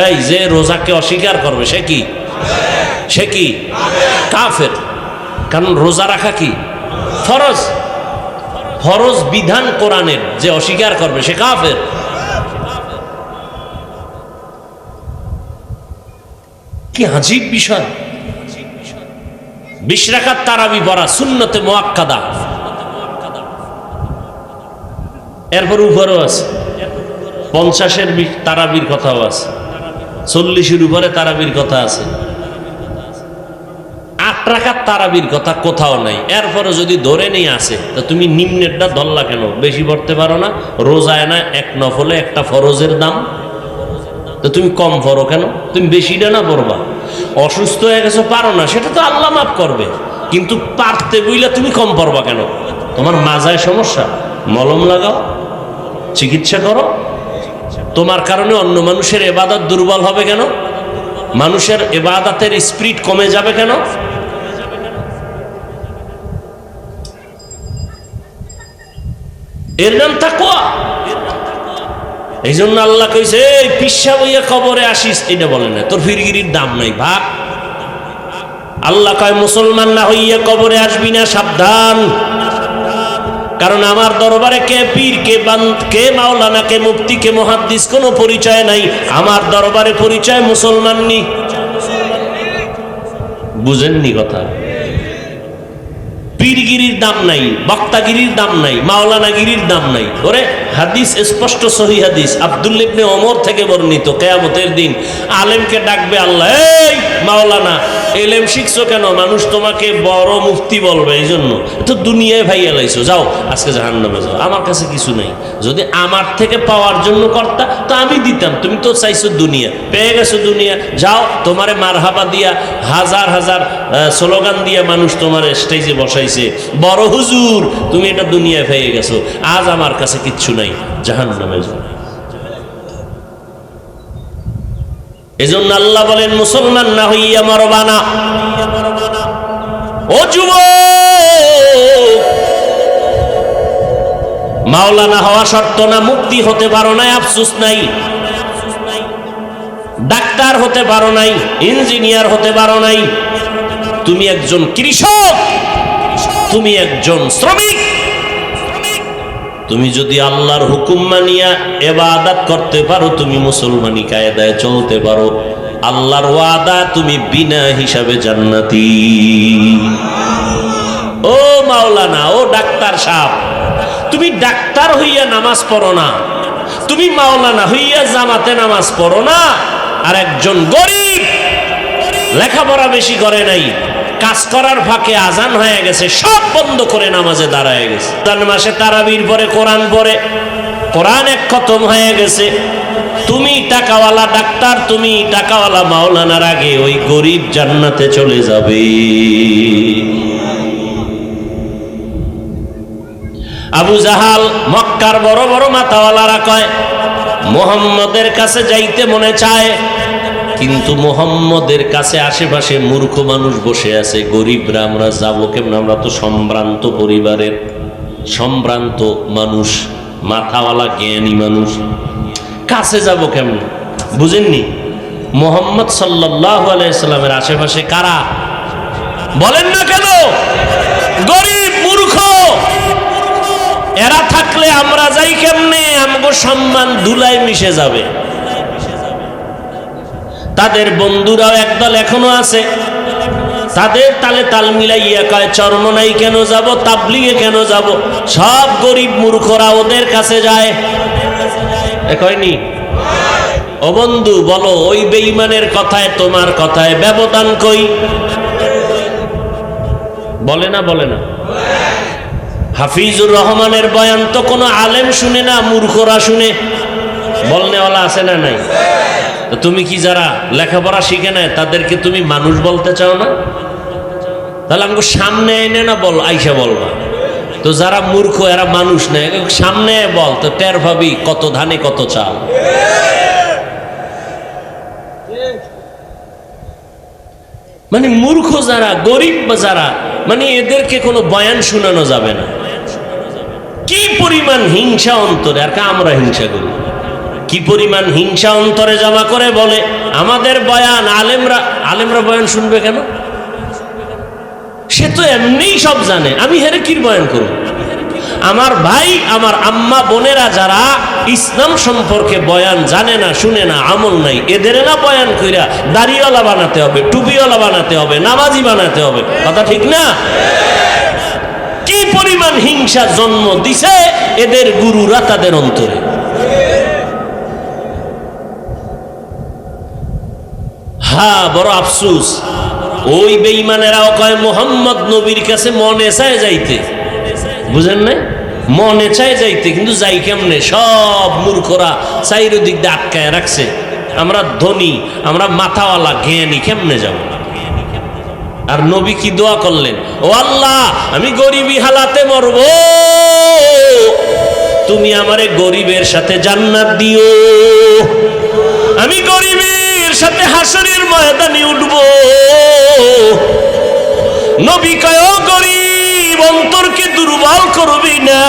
Speaker 1: এই যে রোজাকে অস্বীকার করবে সে কি? সে কি? কাফের। কারণ রোজা রাখা কি ফরজ, ফরজ বিধান কোরআনের। যে অস্বীকার করবে সে কাফের। কি আজীব বিষয়! 20 রাকাত তারাবি পড়া সুন্নতে মুআক্কাদা। এরপর উপরেও আছে 50-এর তারাবির কথাও আছে, 40-এর উপরে তারাবির কথা আছে। 8 রাকাত তারাবির কথা কোথাও নাই। এরপরে যদি ধরে নিয়ে আসে তো তুমি নিম্নেরটা ধরলা কেন? বেশি পড়তে পারো না? রোজায় না 1 নফলে 1টা ফরজের দাম, তো তুমি কম পড়ো কেন? তুমি বেশিটা না পড়বা। অসুস্থ হয়ে গেছো, পারো না, সেটা তো আল্লাহ মাফ করবে। কিন্তু পারতে বইলে তুমি কম পড়বা কেন? তোমার মাজায় সমস্যা, মলম লাগাও, চিকিৎসা করো। তোমার কারণে অন্য মানুষের ইবাদত দুর্বল হবে কেন? মানুষের ইবাদতের স্পিরিট কমে যাবে কেন? এর নাম তাকওয়া। এই জন্য আল্লাহ কইছে, এই পিসা বইয়া কবরে আসিস, এটা বলে না, তোর ফিরগিরির দাম নাই, ভাগ। আল্লাহ কয় মুসলমান না হইয়া কবরে আসবি না, সাবধান। কারণ আমার দরবারে কে পীর, কে বান্ত, কে মাওলানা, কে মুফতি, কে মুহাদ্দিস কোনো পরিচয় নাই। আমার দরবারে পরিচয় মুসলমান নি। বুঝেননি কথা? পীরগিরির দাম নাই, বক্তাগিরির দাম নাই, মাওলানাগিরির দাম নাই। ওরে হাদিস স্পষ্ট, সহিহ হাদিস আব্দুল্লাহ ইবনে ওমর থেকে বর্ণিত, কিয়ামতের দিন আলেমকে ডাকবে আল্লাহ, এই মাওলানা, এলেম শিখছো কেন? মানুষ তোমাকে বড় মুফতি বলবে, এই জন্য তো দুনিয়ায় ভাই এলাইছো, যাও আজকে জাহান্নামে যাও, আমার কাছে কিছু নেই। যদি আমার থেকে পাওয়ার জন্য করতা তো আমি দিতাম, তুমি তো চাইছো দুনিয়া, পেয়ে গেছো দুনিয়া, যাও। তোমারে মারহাবা দিয়া হাজার হাজার স্লোগান দিয়া মানুষ তোমার স্টেজে বসাইছে, বড় হুজুর তুমি এটা দুনিয়ায় পেয়ে গেছো, আজ আমার কাছে কিচ্ছু নাই, জাহান্নামে যাও। এজন্য আল্লাহ বলেন, মুসলমান না হইয়া মরবা না। ও যুবক, মাওলানা হওয়া শর্ত না, মুক্তি হতে পারো নাই, আফসোস নাই। ডাক্তার হতে পারো নাই, ইঞ্জিনিয়ার হতে পারো নাই, তুমি একজন কৃষক, তুমি একজন শ্রমিক। তুমি যদি আল্লাহর হুকুম মানিয়া ইবাদত করতে পারো, তুমি মুসলমানি কায়দায় চলতে পারো, আল্লাহর ওয়াদা তুমি বিনা হিসাবে জান্নাতি। ও মাওলানা, ও ডাক্তার সাহেব, তুমি ডাক্তার হইয়া নামাজ পড়ো না, তুমি মাওলানা হইয়া জামাতে নামাজ পড়ো না। আর একজন গরিব লেখাপড়া বেশি করে নাই, কাজ করার ফাঁকে আজান হয়ে গেছে, সব বন্ধ করে নামাজে দাঁড়ায় গেছে। মাসে তারাবির পরে কোরআন পড়ে, কোরআন এক খতম হয়ে গেছে। তুমি টাকাওয়ালা ডাক্তার, তুমি টাকাওয়ালা মাওলানার আগে ওই গরিব জান্নাতে চলে যাবে। আবু জাহাল, মক্কার বড় বড় মাথাওয়ালারা কয় মুহাম্মদের কাছে যাইতে মনে চায়, কিন্তু মুহাম্মদের কাছে আশেপাশে মূর্খ মানুষ বসে আছে, গরিবরা, আমরা যাবো কেমন? আমরা তো সম্ভ্রান্ত পরিবারের, সম্ভ্রান্ত মানুষ, মাথাওয়ালা জ্ঞানী মানুষ, কাছে যাব কেমন? বুঝেননি? মুহাম্মদ সাল্লাল্লাহু আলাইহি সাল্লামের আশেপাশে কারা বলেন না কেন? গরিব, মূর্খ। এরা থাকলে আমরা যাই কেমনে? আমগো সম্মান ধুলায় মিশে যাবে। তাদের বন্ধুরাও একদল এখনো আছে, তাদের তালে তাল মিলাইয়া কয় চরমনাই কেন যাব, তাবলিগে কেন যাব? সব গরিব মূর্খরা ওদের কাছে যায়। কয়নি? ও বন্ধু, বলো ওই বেঈমানের কথায় তোমার কথায় ব্যবধান কই? বলে না, বলে না? হাফিজুর রহমানের বয়ান তো কোনো আলেম শুনে না, মূর্খরা শুনে। বলনেওয়ালা আছে না নাই? তো তুমি কি যারা লেখাপড়া শিখে নেয় তাদেরকে তুমি মানুষ বলতে চাও না? তাহলে আমাকে সামনে এনে না বল, আইসা বলবা। তো যারা মূর্খ এরা মানুষ নেয়, সামনে বল, তো টের ভাবি কত ধানে কত চাল। মানে মূর্খ যারা, গরিব যারা, মানে এদেরকে কোনো বয়ান শোনানো যাবে না। কি পরিমাণ হিংসা অন্তরে, আর আমরা হিংসা করি। কি পরিমাণ হিংসা অন্তরে জমা করে বলে আমাদের বয়ান আলেমরা বয়ান শুনবে কেন? সে তো এমনিই সব জানে, আমি হেরে কি বয়ান করব? আমার ভাই, আমার আম্মা বোনেরা যারা ইসলাম সম্পর্কে বয়ান জানে না, শুনে না, আমল নাই, এদের না বয়ান কইরা দাড়িওয়ালা বানাতে হবে, টুপিওয়ালা বানাতে হবে, নামাজি বানাতে হবে। কথা ঠিক না? কি পরিমাণ হিংসা জন্ম দিছে এদের গুরুরা তাদের অন্তরে। হ্যাঁ, বড় আফসোস, ওই বেঈমানেরাও কয় মুহাম্মদ নবীর কাছে মনে চায় যাইতে। বুঝেন নাই? মনে চায় যাইতে, কিন্তু যাই কেমনে? সব মূর্খরা চারিদিক দিয়ে আটকায় রাখছে। আমরা ধনী, আমরা মাথাওয়ালা জ্ঞানী, কেমনে যাব? আর নবী কি দোয়া করলেন? ও আল্লাহ, আমি গরিবী হালাতে মরব, তুমি আমারে গরিবের সাথে জান্নাত দিও। আমি গরিবের সাথে হাসরের ময়দানে উঠব। নবী কয়, ও গরিব, অন্তরকে দুর্বল করবি না,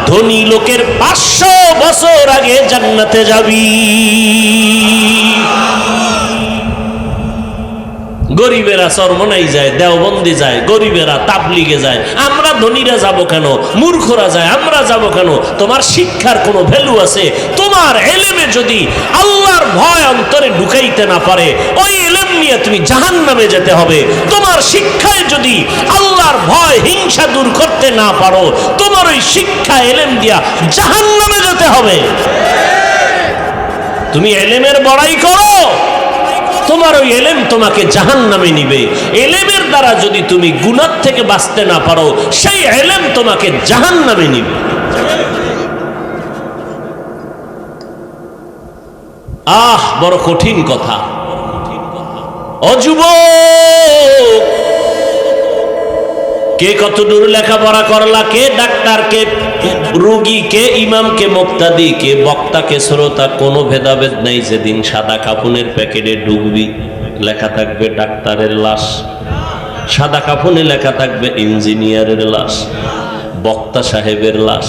Speaker 1: ধনী লোকের 500 বছর আগে জান্নাতে যাবি। গরিবেরা চরমনাই যায়, দেওবন্দি যায়, গরিবেরা তাবলিগে যায়, আমরা ধনীরা যাব কেন? মূর্খরা যায়, আমরা যাব কেন? তোমার শিক্ষার কোনো ভ্যালু আছে? তোমার এলেমে যদি আল্লাহর ভয় অন্তরে ঢুকাইতে না পারে, ওই এলেম নিয়ে তুমি জাহান্নামে যেতে হবে। তোমার শিক্ষায় যদি আল্লাহর ভয়, হিংসা দূর করতে না পারো, তোমার ওই শিক্ষা এলেম দিয়া জাহান্নামে যেতে হবে। তুমি এলেমের বড়াই করো, তোমার ওই এলেম তোমাকে জাহান্নামে নিবে। এলেমের দ্বারা যদি তুমি গুনাহ থেকে বাঁচতে না পারো, সেই এলেম তোমাকে জাহান্নামে নিবে। বড় কঠিন কথা। ও যুবক, কে কত দূর লেখাপড়া করলা, কে ডাক্তার, কে রোগী, কে ইমাম, কে মুক্তাদি, কে বক্তা, কে শ্রোতা, কোনো ভেদাভেদ নাই। যেদিন সাদা কাফনের প্যাকেটে ঢুকবি, লেখা থাকবে ডাক্তারের লাশ, সাদা কাফনে লেখা থাকবে ইঞ্জিনিয়ারের লাশ, বক্তা সাহেবের লাশ।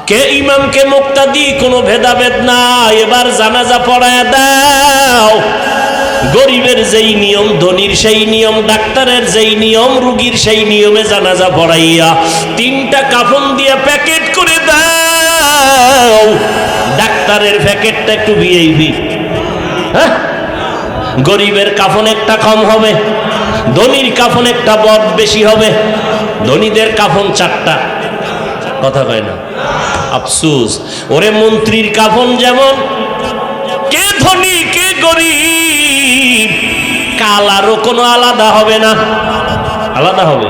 Speaker 1: কে ইমাম, কে মুক্তাদি, কোনো ভেদাভেদ না। এবার জানাজা পড়ায় দাও। গরিবের যেই নিয়ম, ধনীর সেই নিয়ম, ডাক্তারের যেই নিয়ম, রোগীর সেই নিয়মে জানাজা পড়াইয়া 3টা কাফন দিয়ে প্যাকেট করে দাও। ডাক্তারের প্যাকেটটা একটু ভিআইপি, হ্যাঁ, গরিবের কাফন একটা কম হবে, ধনীর কাফন একটা বড় বেশি হবে। ধনীদের কাফন 4টা, কথা কয় না, আফসোস। ওরে মন্ত্রীর কাফন যেমন, কে ধনী কে গরিব, কালারও কোনো আলাদা হবে না। আলাদা হবে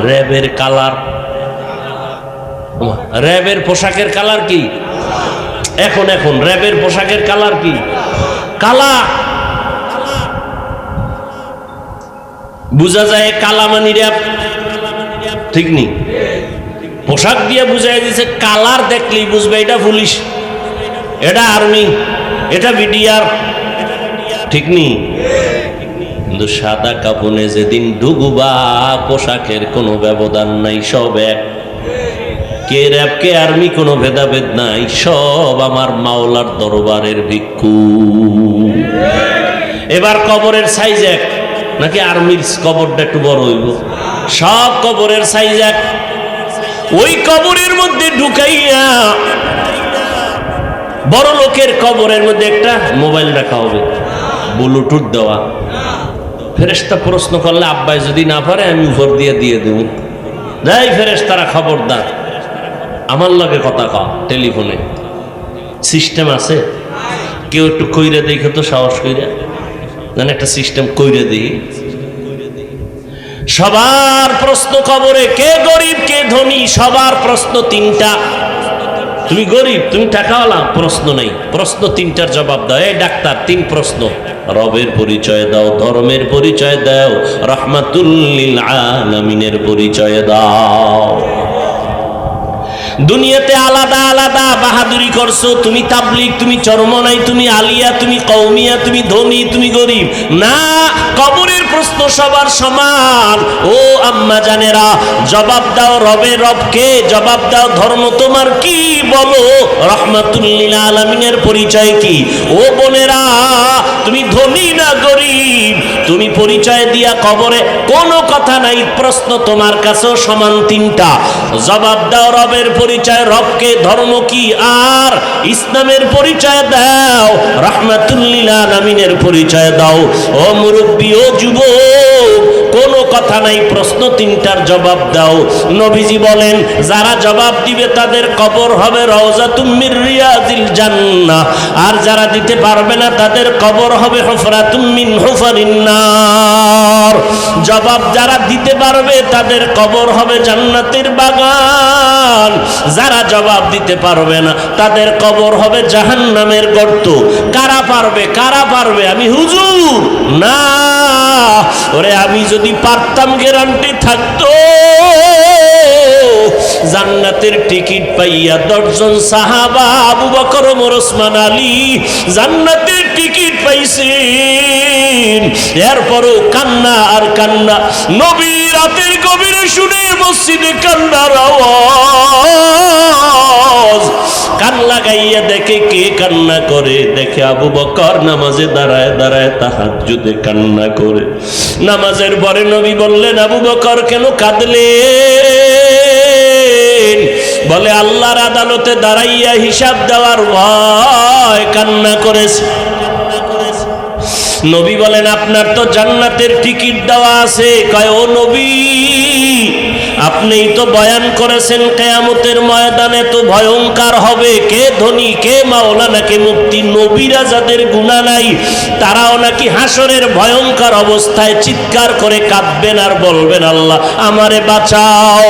Speaker 1: র্যাবের কালার, র্যাবের পোশাকের কালার কি এখন র্যাবের পোশাকের কালার কি? কালা। বুঝা যায় কালা মানি র্যাব, ঠিক নেই। পোশাক দিয়ে বুঝাই দিছে, কালার দেখলেই বুঝবে এটা পুলিশ, এটা আর্মি, এটা বিডিআর, ঠিক নেই। কিন্তু সাদা কাফনে যেদিন ঢুকবা, পোশাকের কোনো ব্যবধান নাই, সব এক। কে র্যাব কে আর্মি কোনো ভেদাভেদ নাই, সব আমার মাওলার দরবারের ভিক্ষু। এবার কবরের সাইজ এক নাকি আর্মির কবরটা একটু বড় হইব? সব কবরের সাইজ এক। ওই কবরের মধ্যে ঢুকাইয়া, বড় লোকের কবরের মধ্যে একটা মোবাইল রাখা হবে, ব্লুটুথ দেওয়া। ফেরেশতা প্রশ্ন করলে আব্বাই যদি না পারে, আমি উপর দিয়ে দেব। যাই ফেরেশতারা, খবরদার আমার লগে কথা কও। টেলিফোনে সিস্টেম আছে, কেউ একটু কইরে দেখে তো, সাহস কইরা জানে একটা সিস্টেম কইরে দিই। সবার প্রশ্ন কবরে, কে গরিব কে ধনী, সবার প্রশ্ন 3টা। তুমি গরিব, তুমি টাকাওয়ালা, প্রশ্ন নেই, প্রশ্ন 3টার জবাব দাও। এই ডাক্তার 3 প্রশ্ন, রবের পরিচয় দাও, ধর্মের পরিচয় দাও, রাহমাতুল লিল আলামিনের পরিচয় দাও। দুনিয়াতে আলাদা আলাদা বাহাদুরি করছো, তুমি তাবলিগ, তুমি চরমনাই, তুমি আলিয়া, তুমি কওমিয়া, তুমি ধনী, তুমি গরিব। না, কবরের প্রশ্ন সবার সমান। ও আম্মা জানেরা, জবাব দাও রবের রবকে, জবাব দাও ধর্ম তোমার কি, বলো রাহমাতুল লিল আলামিনের পরিচয় কি। ও বোনেরা, তুমি ধনী না গরিব, তুমি পরিচয় দিয়া কবরে কোনো কথা নাই, প্রশ্ন তোমার কাছেও সমান 3টা। জবাব দাও রবের পরিচয়, রবকে, ধর্ম কি, আর ইসলামের পরিচয় দাও, রাহমাতুল লিল আলামিনের পরিচয় দাও। ও মুরব্বী, ও যুবক, কোনো কথা নাই, প্রশ্ন 3টার জবাব দাও। নবীজি বলেন, যারা জবাব দিবে তাদের কবর হবে রওজাতুম মির রিয়াজিল জান্নাহ, আর যারা দিতে পারবে না তাদের কবর হবে হুফরাতুম মিন হুফারিন নার। জবাব যারা দিতে পারবে তাদের কবর হবে জান্নাতের বাগান, যারা জবাব দিতে পারবে না তাদের কবর হবে জাহান্নামের গর্ত। কারা পারবে, কারা পারবে? আমি হুজুর না, ওরে আমি যদি পারতাম, গ্যারান্টি থাকতো। জান্নাতের টিকিট পাইয়া 10 জন সাহাবা, আবু বকর, ওমর, ওসমান, আলী জান্নাতের টিকিট পাইছেন। এরপরও কান্না আর কান্না। নবী রাতের গভীরে শুনে মসজিদে কান্নার আওয়াজ, কান লাগাইয়া দেখে কে কান্না করে, দেখে আবু বকর নামাজে দাঁড়ায় দাঁড়ায় তাহাজ্জুদে কান্না করে। নামাজের পরে নবী বললেন, আবু বকর কেন কাঁদলেন? বলে, আল্লাহর আদালতে দাঁড়াইয়া হিসাব দেওয়ার ভয় কান্না করেছে। নবী বলেন আপনার তো জান্নাতের টিকিট দেওয়া আছে। কয় ও নবী, আপনিই তো বয়ান করেছেন কিয়ামতের ময়দানে তো ভয়ঙ্কর হবে, কে ধনী কে মাওলানা কে মুফতি। নবীরা যাদের গুনাহ নাই তারাও নাকি হাসরের ভয়ঙ্কর অবস্থায় চিৎকার করে কাঁদবেন আর বলবেন আল্লাহ আমারে বাঁচাও।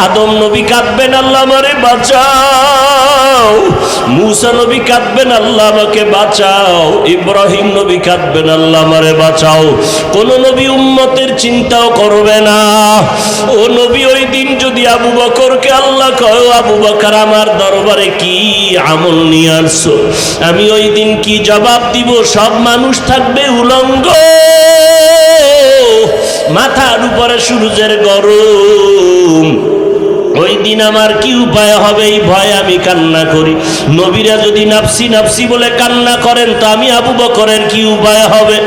Speaker 1: আদম নবী কাঁদবেন আল্লাহ আমারে বাঁচাও। মুসা নবী কাঁদবেন আল্লাহ আমাকে বাঁচাও। ইব্রাহিম নবী কাঁদবেন আল্লাহ আমারে বাঁচাও। কোন নবী উম্মতের চিন্তাও করবে না। ও নবী ওই দিন যদি আবু বকরকে আল্লাহ কয় আবু বকর আমার দরবারে কি আমল নিয়ে আসছো, আমি ওই দিন কি জবাব দিব? সব মানুষ থাকবে উলঙ্গ, মাথার উপরে সূর্যের গরম। ওই দিন আমার কি উপায় হবে এই ভয়ে আমি কান্না করি। নবীরা যদি নাফসি নাফসি বলে কান্না করেন তো আমি আবু বকরের কি উপায় হবে?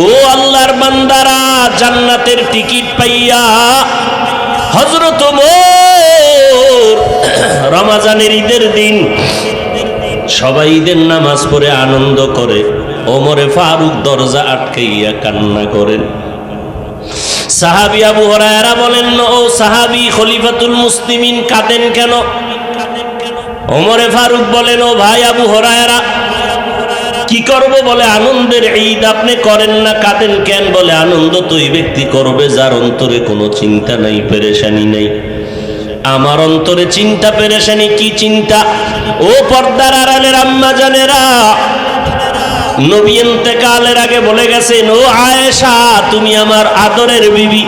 Speaker 1: ও আল্লাহর বান্দারা, জান্নাতের টিকিট পাইয়া হযরত ওমর রমজানের ঈদের দিন সবাই ঈদের নামাজ পড়ে আনন্দ করে, ওমরে ফারুক দরজা আটকাইয়া কান্না করেন। সাহাবী আবু হুরায়রা বলেন ও সাহাবী খলিফাতুল মুসলিমিন কাঁদেন কেন? ওমরে ফারুক বলেন ও ভাই আবু হুরায়রা কি করব? বলে আনন্দের ঈদ আপনি করেন না, কাঁদেন কেন? বলে আনন্দ তো ওই ব্যক্তি করবে যার অন্তরে কোনো চিন্তা নাই, পেরেশানি নাই। আমার অন্তরে চিন্তা পেরেশানি। কি চিন্তা? ও পর্দার আড়ালের আম্মা জানেরা, নবী ইন্তেকালের আগে বলে গেছেন ও আয়েশা তুমি আমার আদরের বিবি,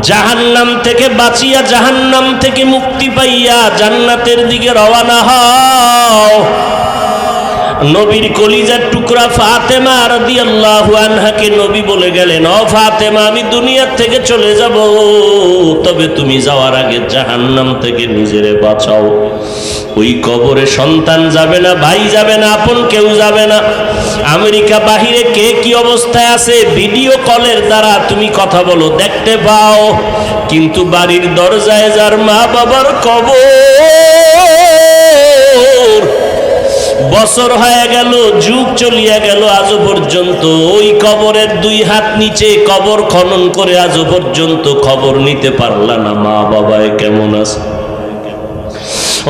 Speaker 1: জাহান্নাম থেকে বাঁচিয়া জাহান্নাম থেকে মুক্তি পাইয়া জান্নাতের দিকে রওনা হও। নবীর কলিজার টুকরা ফাতেমা রাদিয়াল্লাহু আনহাকে নবী বলে গেলেন ও ফাতেমা আমি দুনিয়া থেকে চলে যাব, তবে তুমি যাওয়ার আগে জাহান্নাম থেকে নিজেরে বাঁচাও। ওই কবরে সন্তান যাবে না, ভাই যাবে না, আপন কেউ যাবে না। আমেরিকা বাহিরে কে কি অবস্থায় আছে ভিডিও কলের দ্বারা তুমি কথা বলো, দেখতে পাও। কিন্তু বাড়ির দরজায় যার মা বাবার কবর, বছর হয়ে গেল, যুগ চলিয়া গেল, আজও পর্যন্ত ওই কবরের 2 হাত নিচে কবর খনন করে আজও পর্যন্ত খবর নিতে পারলা না মা বাবায় কেমন আছে।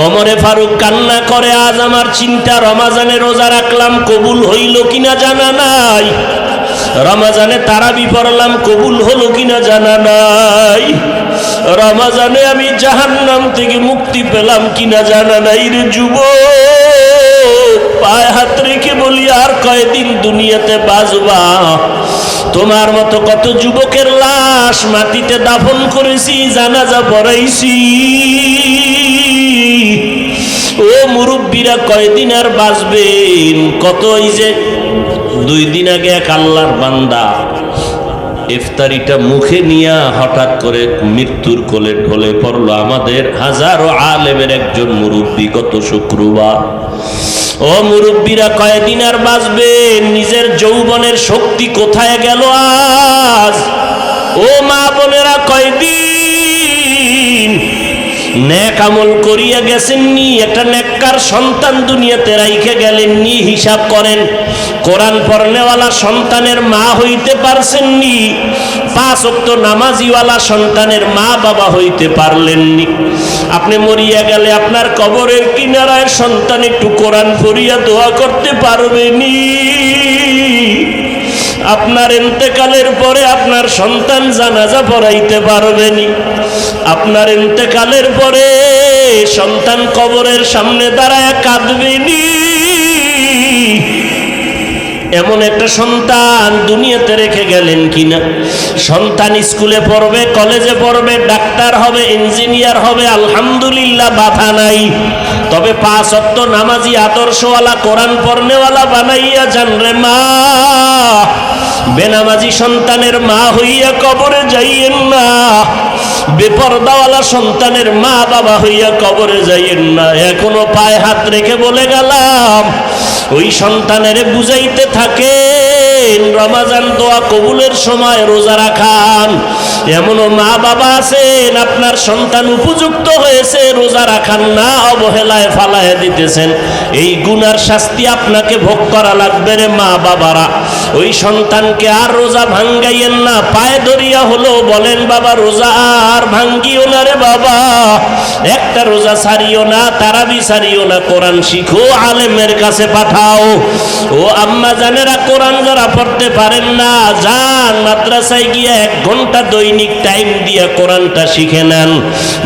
Speaker 1: ওমরে ফারুক কান্না করে আজ আমার চিন্তা, রমজানে রোজা রাখলাম কবুল হইল কিনা জানা নাই, রমজানে তারাবি পড়লাম কবুল হলো কিনা জানা নাই, রমজানে আমি জাহান্নাম থেকে মুক্তি পেলাম কিনা জানা নাই। রে যুবক, পায়ে হাত রেখে বলি আর কয়দিন দুনিয়াতে বাঁচবা? তোমার মতো কত যুবকের লাশ মাটিতে দাফন করেছি, জানাজা পড়াইছি। ও মুরব্বীরা কয়দিন আর বাঁচবেন? কত এই যে 2 দিন আগে এক আল্লাহর বান্দা ইফতারিটা মুখে নিয়ে হঠাৎ করে মৃত্যুর কোলে ঢলে পড়লো। আমাদের হাজারো আলেমের একজন মুরব্বী গত শুক্রবার। ও মুরব্বীরা কয়দিন আর বাঁচবেন? নিজের যৌবনের শক্তি কোথায় গেল আজ? ও মা বোনেরা কয়দিন নেক আমল করিয়া গেছেননি, একটা নেককার সন্তান দুনিয়াতে রাইখে গেলেননি, হিসাব করেন। কোরআন পড়নেওয়ালা সন্তানের মা হইতে পারছেননি, 5 ওয়াক্ত নামাজিওয়ালা সন্তানের মা বাবা হইতে পারলেননি। আপনি মরিয়া গেলে আপনার কবরের কিনারায় সন্তান একটু কোরআন পড়িয়া দোয়া করতে পারবেনি। আপনার ইন্তেকালের পরে আপনার সন্তান জানাজা পড়াইতে পারবেনি। আপনার ইন্তেকালের পরে সন্তান কবরের সামনে দাঁড়ায় কাঁদবেনি। এমন একটা সন্তান দুনিয়াতে রেখে গেলেন কিনা? সন্তান স্কুলে পড়বে, কলেজে পড়বে, ডাক্তার হবে, ইঞ্জিনিয়ার হবে, আলহামদুলিল্লাহ বাধা নাই। তবে 5 ওয়াক্ত নামাজি আদর্শওয়ালা কোরআন পড়নেওয়ালা বানাইয়া যান রে মা। বেনামাজি সন্তানের মা হইয়া কবরে যাইয়েন না, বেপরদাওয়ালা সন্তানের মা বাবা হইয়া কবরে যাইয়েন না। এখনো পায়ে হাত রেখে বলে গেলাম, ওই সন্তানের বুঝাইতে থাকেন রমজান দোয়া কবুলের সময় রোজা রাখান। এমনও মা বাবা আছেন আপনার সন্তান উপযুক্ত হয়েছে, রোজা রাখান না, অবহেলায় ফালায় দিতেছেন, এই গুনার শাস্তি আপনাকে ভোগ করা লাগবে রে মা বাবারা। ওই সন্তানকে আর রোজা ভাঙ্গাইয়েন না, পায়ে ধরিয়া হলো বলেন বাবা রোজা আর ভাঙ্গিও না রে বাবা, একটা রোজা ছাড়িও না, তারাবি ছাড়িও না, কোরআন শিখো, আলেমের কাছে পাঠাও। ও আম্মা জানেরা, কোরআন যারা পড়তে পারেন না, যান মাদ্রাসায় গিয়ে 1 ঘন্টা দৈনিক টাইম দিয়ে কোরআনটা শিখে নেন।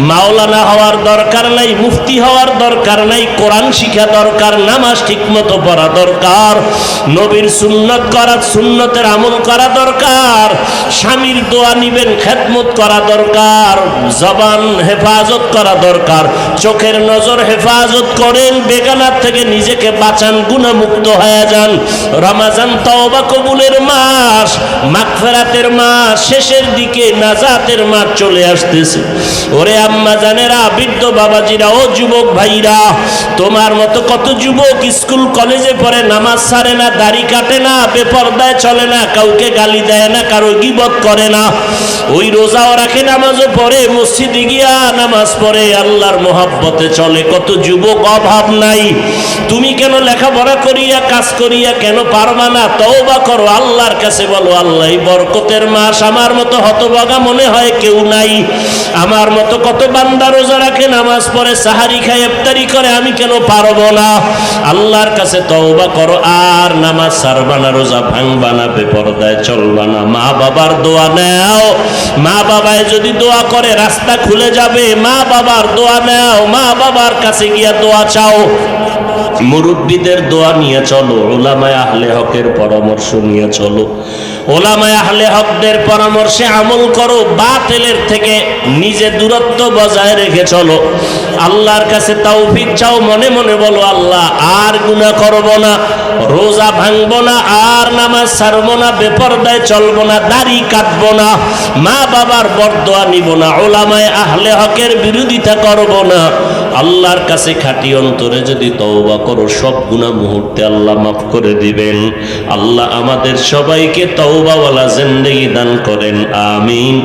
Speaker 1: মাওলানা হওয়ার দরকার নাই, মুফতি হওয়ার দরকার নাই, কোরআন শিখা দরকার, নামাজ ঠিক মতো পড়া দরকার, নবীর সুন্নত করা, সুন্নতের আমল করা দরকার, স্বামীর দোয়া নিবেন, খেদমত করা দরকার, জবান হেফাজত করা দরকার, চোখের নজর হেফাজত করেন, বেগানার থেকে নিজেকে বাঁচান, গুনাহমুক্ত হয়ে যান। রমাজান তওবা কবুলের মাস, মাগফিরাতের মাস, শেষের দিকে নাজাতের মাস চলে আসতেছে। ওরে আম্মা জানেরা, বৃদ্ধ বাবাজিরা, ও যুবক ভাইরা, তোমার মতো কত যুবক স্কুল কলেজে পড়ে, নামাজ ছাড়ে না, দাড়ি কাটে না, বেপরদায় চলে না, কাউকে গালি দেয় না, কারো গীবত করে না, ওই রোজাও রাখে, নামাজও পড়ে, মসজিদে গিয়া নামাজ পড়ে, আল্লাহর মহব্বতে চলে। কত যুবক অভাব নাই। তুমি কেন লেখাপড়া করিয়া কাজ করিয়া কেন পারবা না? তওবা করো, আল্লাহর কাছে বলো, আল্লাহ এই বরকতের মাস, আমার মতো হতভাগা মনে হয় কেউ নাই, আমার মতো কত বান্দা রোজা রাখে, নামাজ পড়ে, সাহারি খায়, ইফতারি করে, আমি কেন পারবো না? আল্লাহর কাছে তওবা করো, আর নামাজ ছাড়বা না, রোজা ভাঙবা না, বেপরদায় চলবা না, মা বাবার দোয়া নাও। মা বাবায় যদি দোয়া করে রাস্তা খুলে যাবে, মা বাবার দোয়া নাও, মা বাবার কাছে গিয়া দোয়া চাও, মুরব্বীদের দোয়া নিয়ে চলো, উলামায়ে আহলে হকের পরামর্শ নিয়ে চলো, উলামায়ে আহলে হকদের পরামর্শে আমল করো, বাতিলের থেকে নিজে দূরত্ব বজায় রেখে চলো, আল্লাহর কাছে তৌফিক চাও, মনে মনে বলো, আল্লাহ আর গুনাহ করব না, রোজা ভাঙবো না, আর নামাজ ছাড়বো না, বেপরদায় চলবো না, দাড়ি কাটবো না, মা বাবার বরদোয়া নিব না, উলামায়ে আহলে হকের বিরোধিতা করব না। আল্লাহর কাছে খাঁটি অন্তরে যদি তওবা করো, সব গুনাহ মুহূর্তে আল্লাহ মাফ করে দিবেন। আল্লাহ আমাদের সবাইকে তওবাওয়ালা জিন্দেগি দান করেন, আমিন।